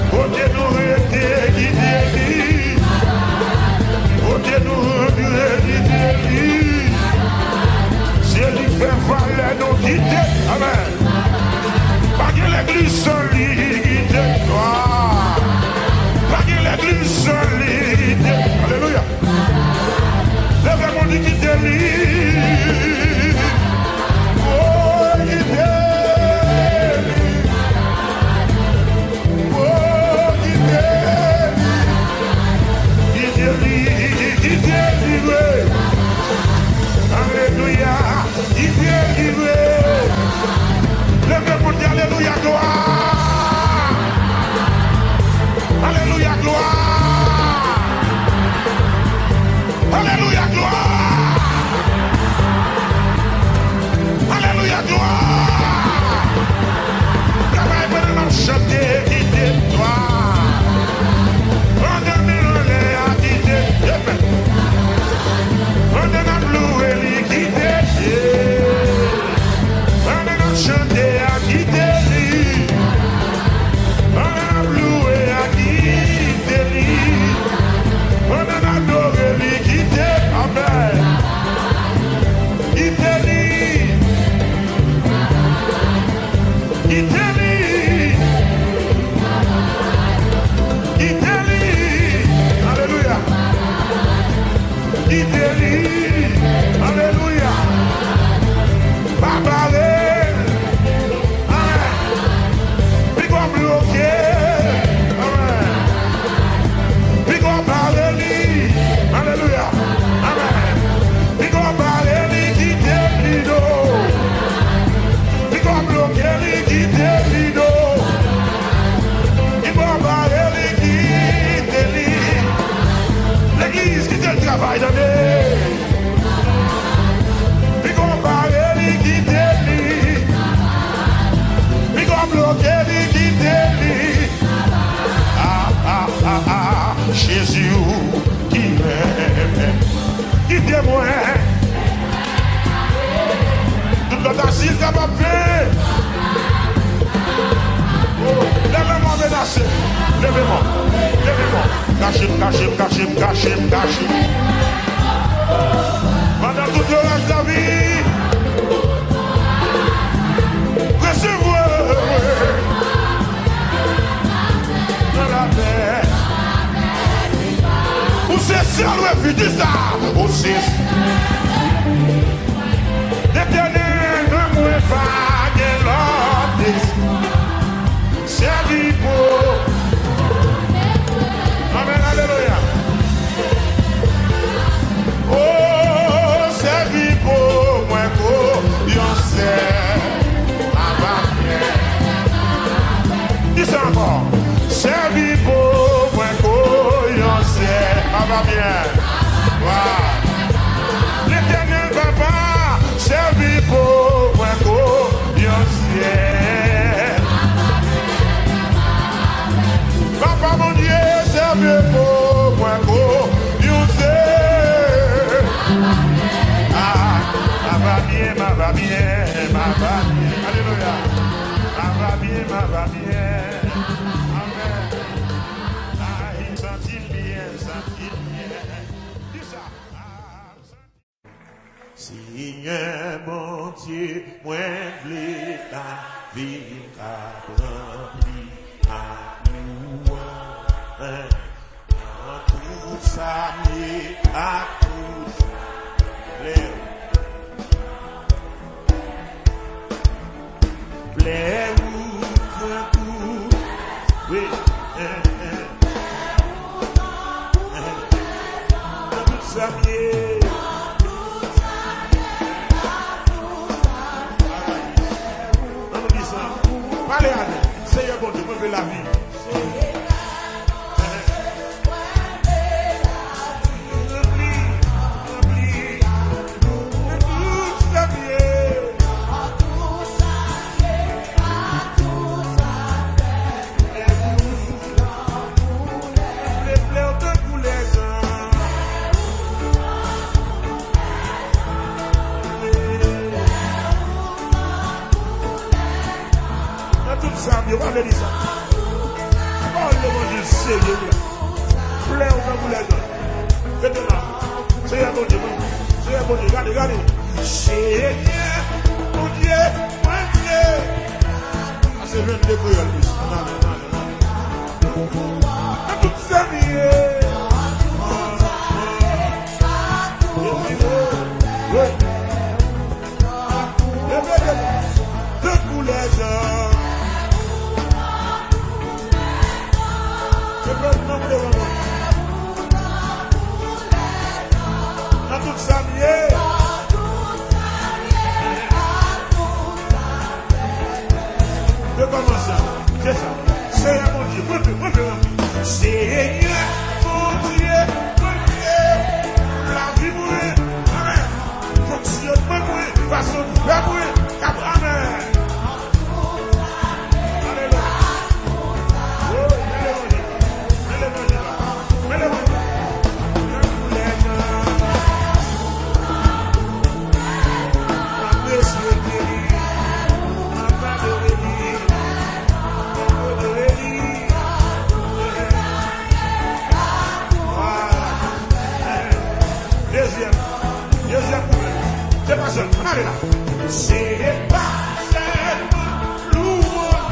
Côté nous rester, guidez. Côté nous rester, guidez. C'est lui qui fait valer nos guidez. Amen. Pas que l'église seule guidez. Pas que l'église seule guidez. Alléluia. Lève mon guidez. Oh, guidez. Alléluia, il vient livrer. Lève pour dire Alléluia, gloire. Alléluia, gloire. Alléluia, gloire. Alléluia, gloire. Travaille pour nous chanter, guider toi. On a mis le lait à guider. On a loué les guider. On a chanté à guider. On a loué à guider. On a adoré les guider. Amen. Guider. Guider. Guider. Alléluia. Guider. Alléluia. Babalé. Amen. Pico bloqué. Amen. Pico balé. Alléluia. Amen. Pico balé qui délido. Pico bloqué qui délido. Pico balé qui délido. L'église qui fait le travail dans les. Jésus qui m'aime, guidez-moi. Tout notre asile capable de faire. Levez-moi menacé, levez-moi, levez-moi. Cachez. Pendant tout le reste de la vie, recevez dans la paix. Où c'est seul, ouais, dis ça. Où c'est l'éternel ne mouille pas de l'ordre. C'est libre. Amen, alléluia. Oh, c'est libre, moi, qu'on sait. Dis ça encore. C'est libre, moi, qu'on sait. Va bien. Wow. L'éternel papa, servi pour moi, ciel. Papa mon Dieu, servi pour moi, ciel. Ah, va bien. Alléluia. Va bien. Seigneur mon Dieu, moi blé la vie a rempli à nous. En tout ça, mais à tout plaît ou tout, oui, tout ça, mais Allez, allez. Seigneur bon Dieu, me fait la vie. On va dire ça. Parle de mon Dieu sérieux. Plaît au temps pour les gens. Faites là. Seigneur mon Dieu. Seigneur mon Dieu. Regardez, regardez. Seigneur mon Dieu. Mon Dieu. Ah, c'est 22 créoles. À toute sa vie. Debout les gens. Dans toute sa vie. De commencer. C'est ça. Seigneur mon Dieu. Seigneur mon Dieu. La vie mourir. Amen. Fonctionnement mourir. Façon de faire mourir. Amen. Deuxième problème. C'est pas seulement. Allez là. C'est pas seulement louange.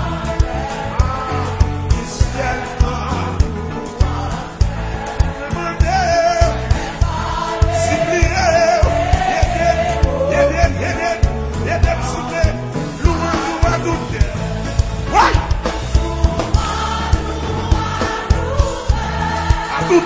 C'est seulement demander. Supplier. Aider, soutenir. Louange, tout. Ouais. À tout.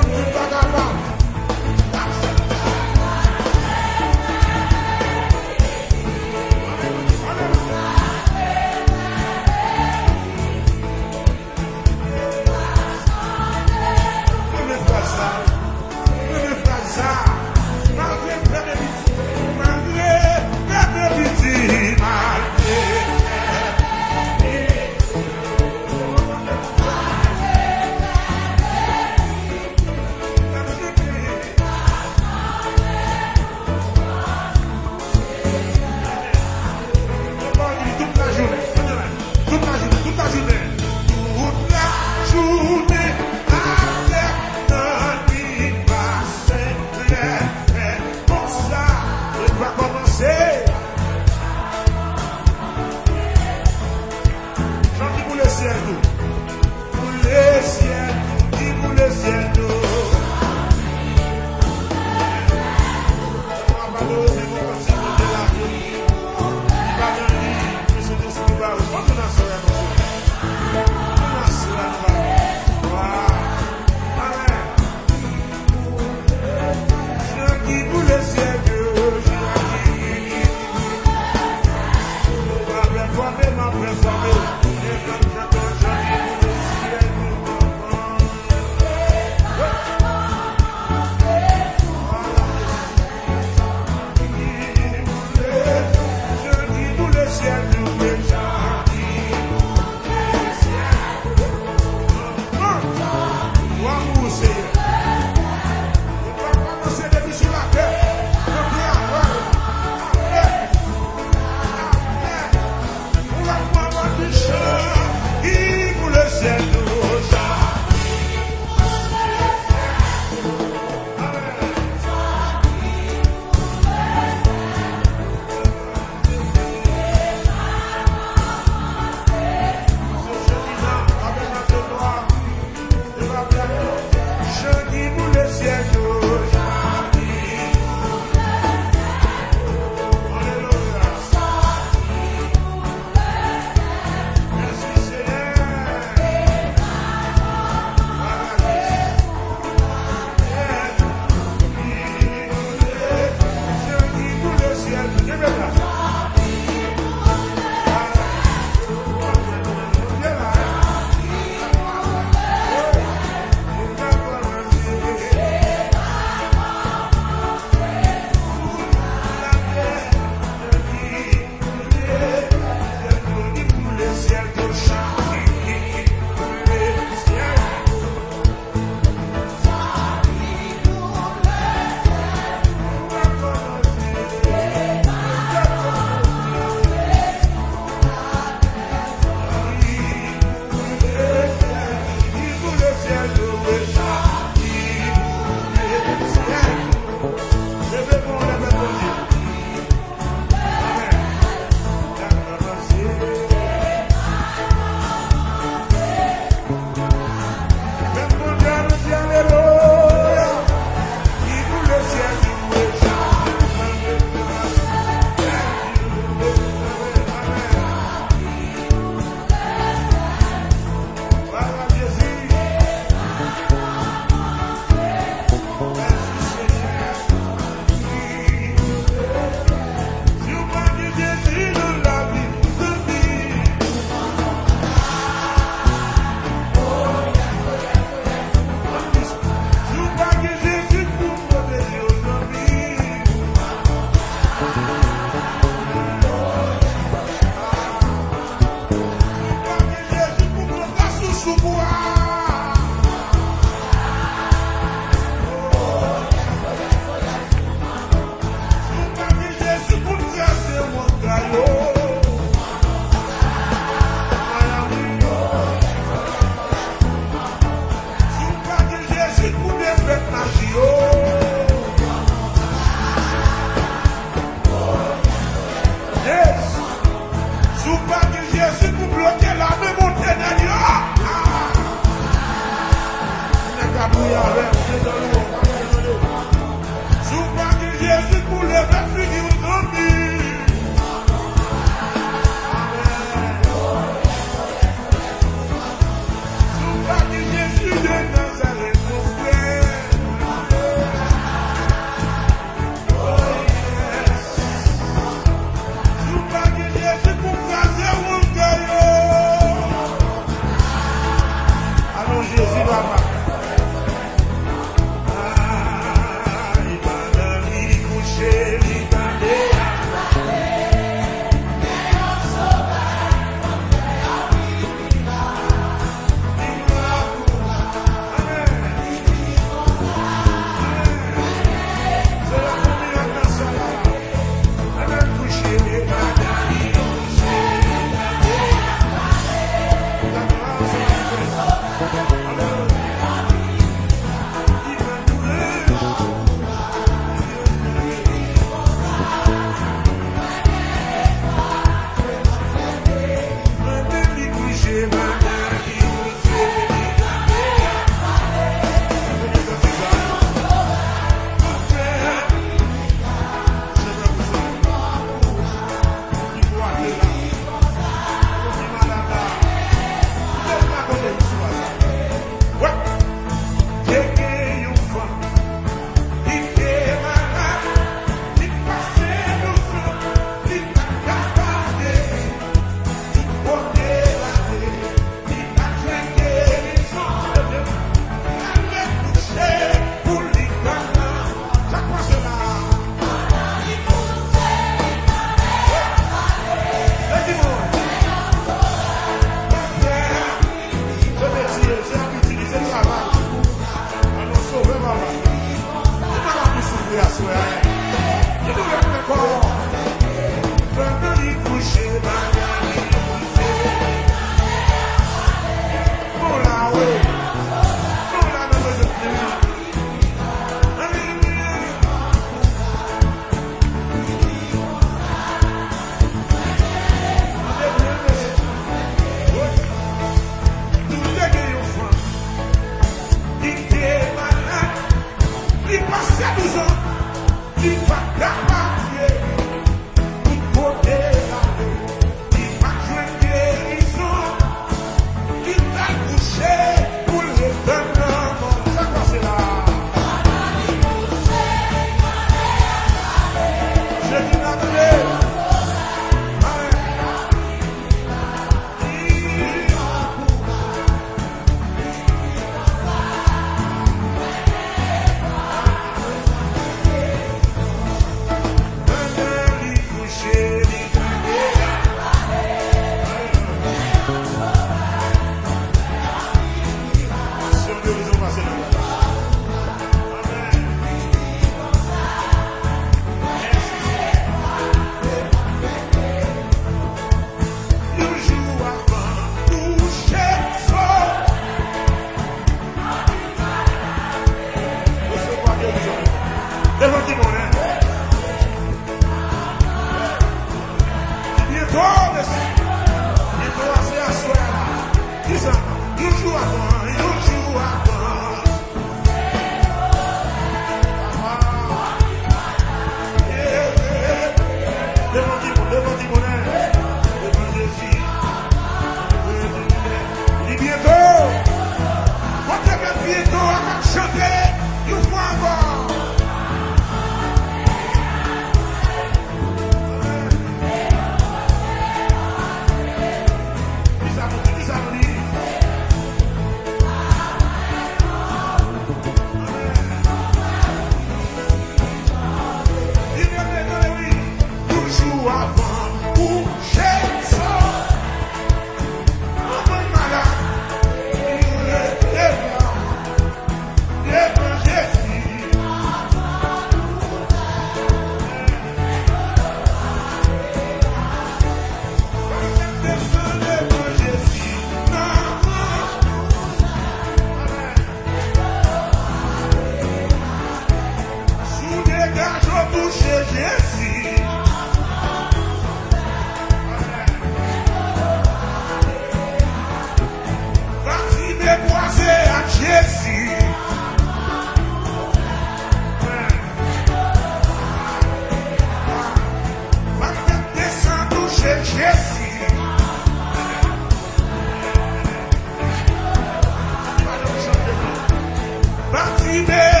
Bartimée,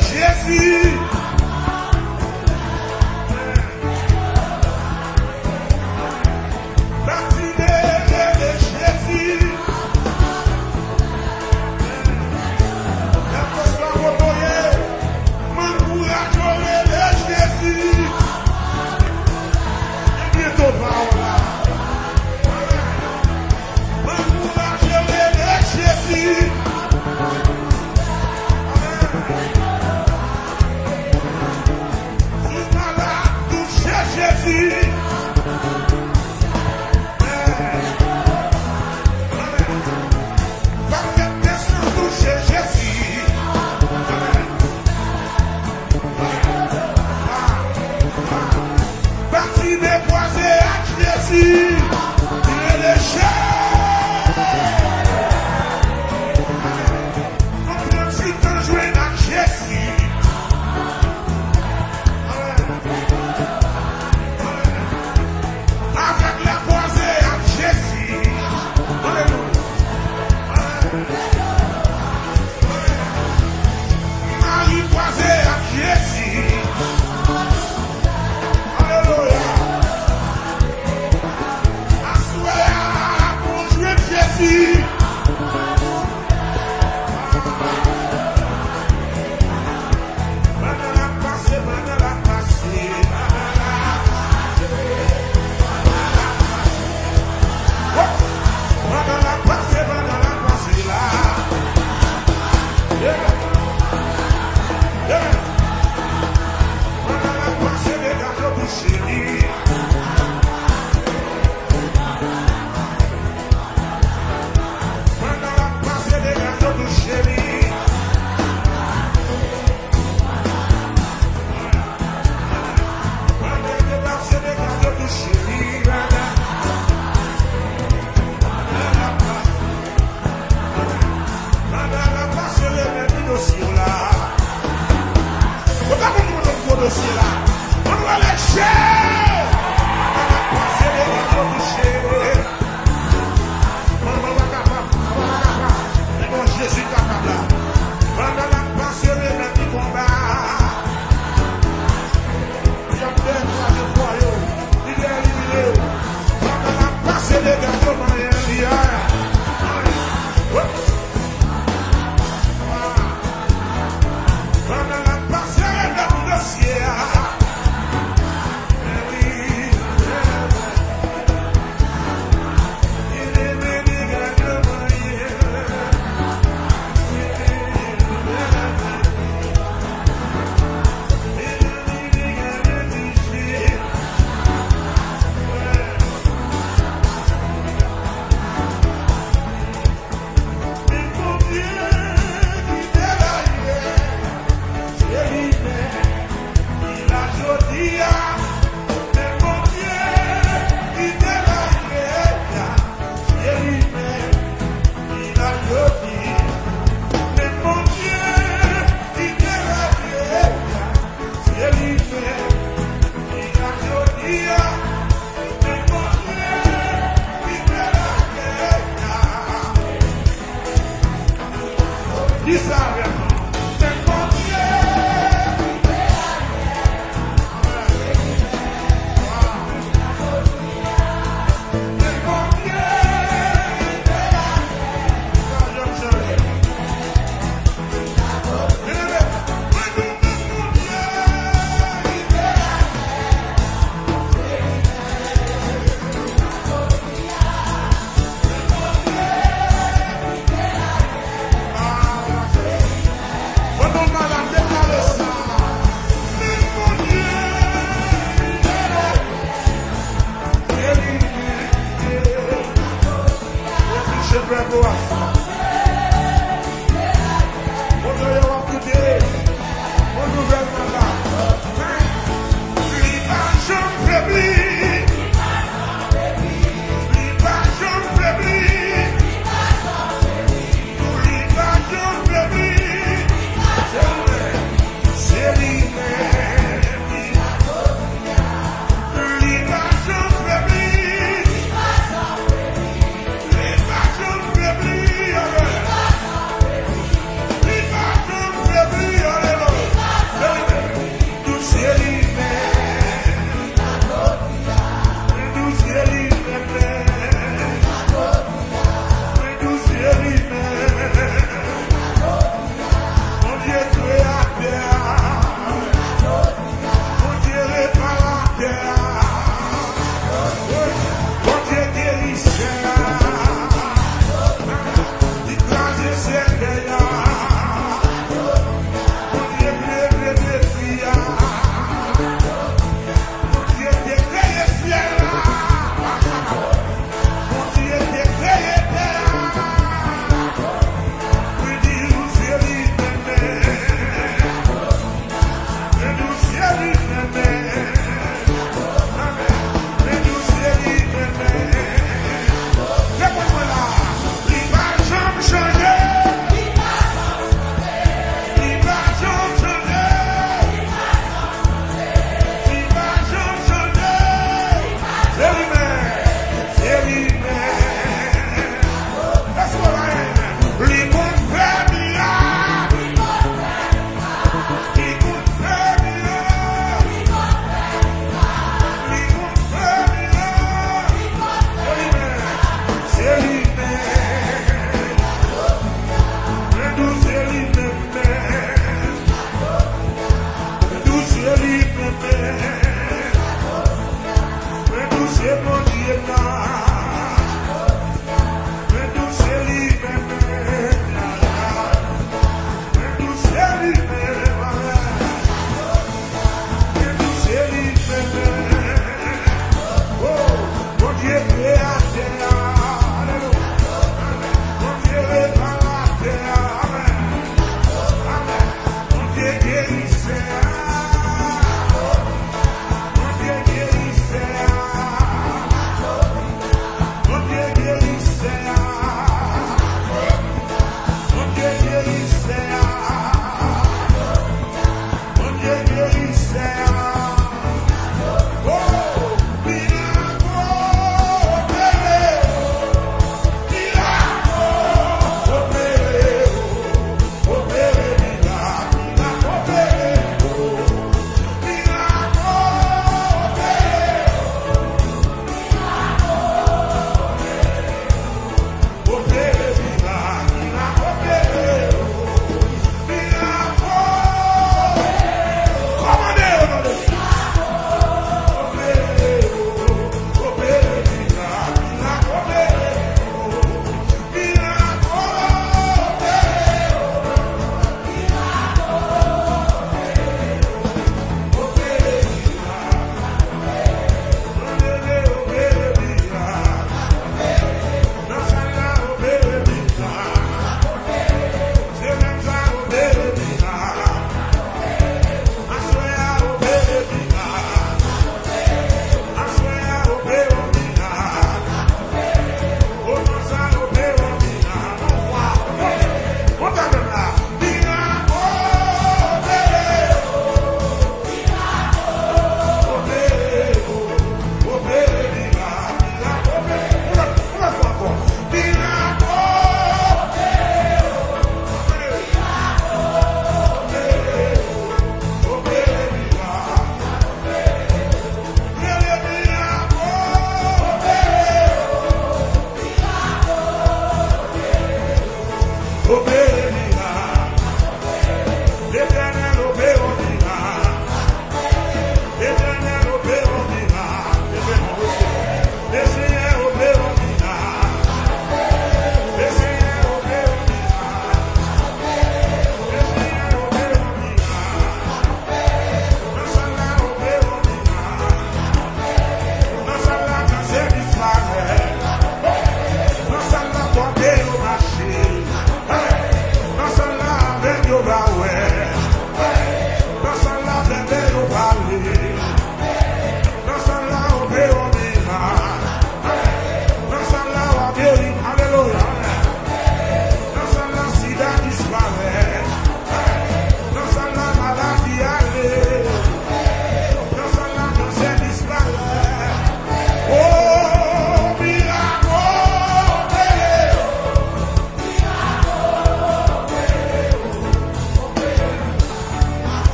Jésus.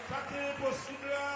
Ça qui est possible.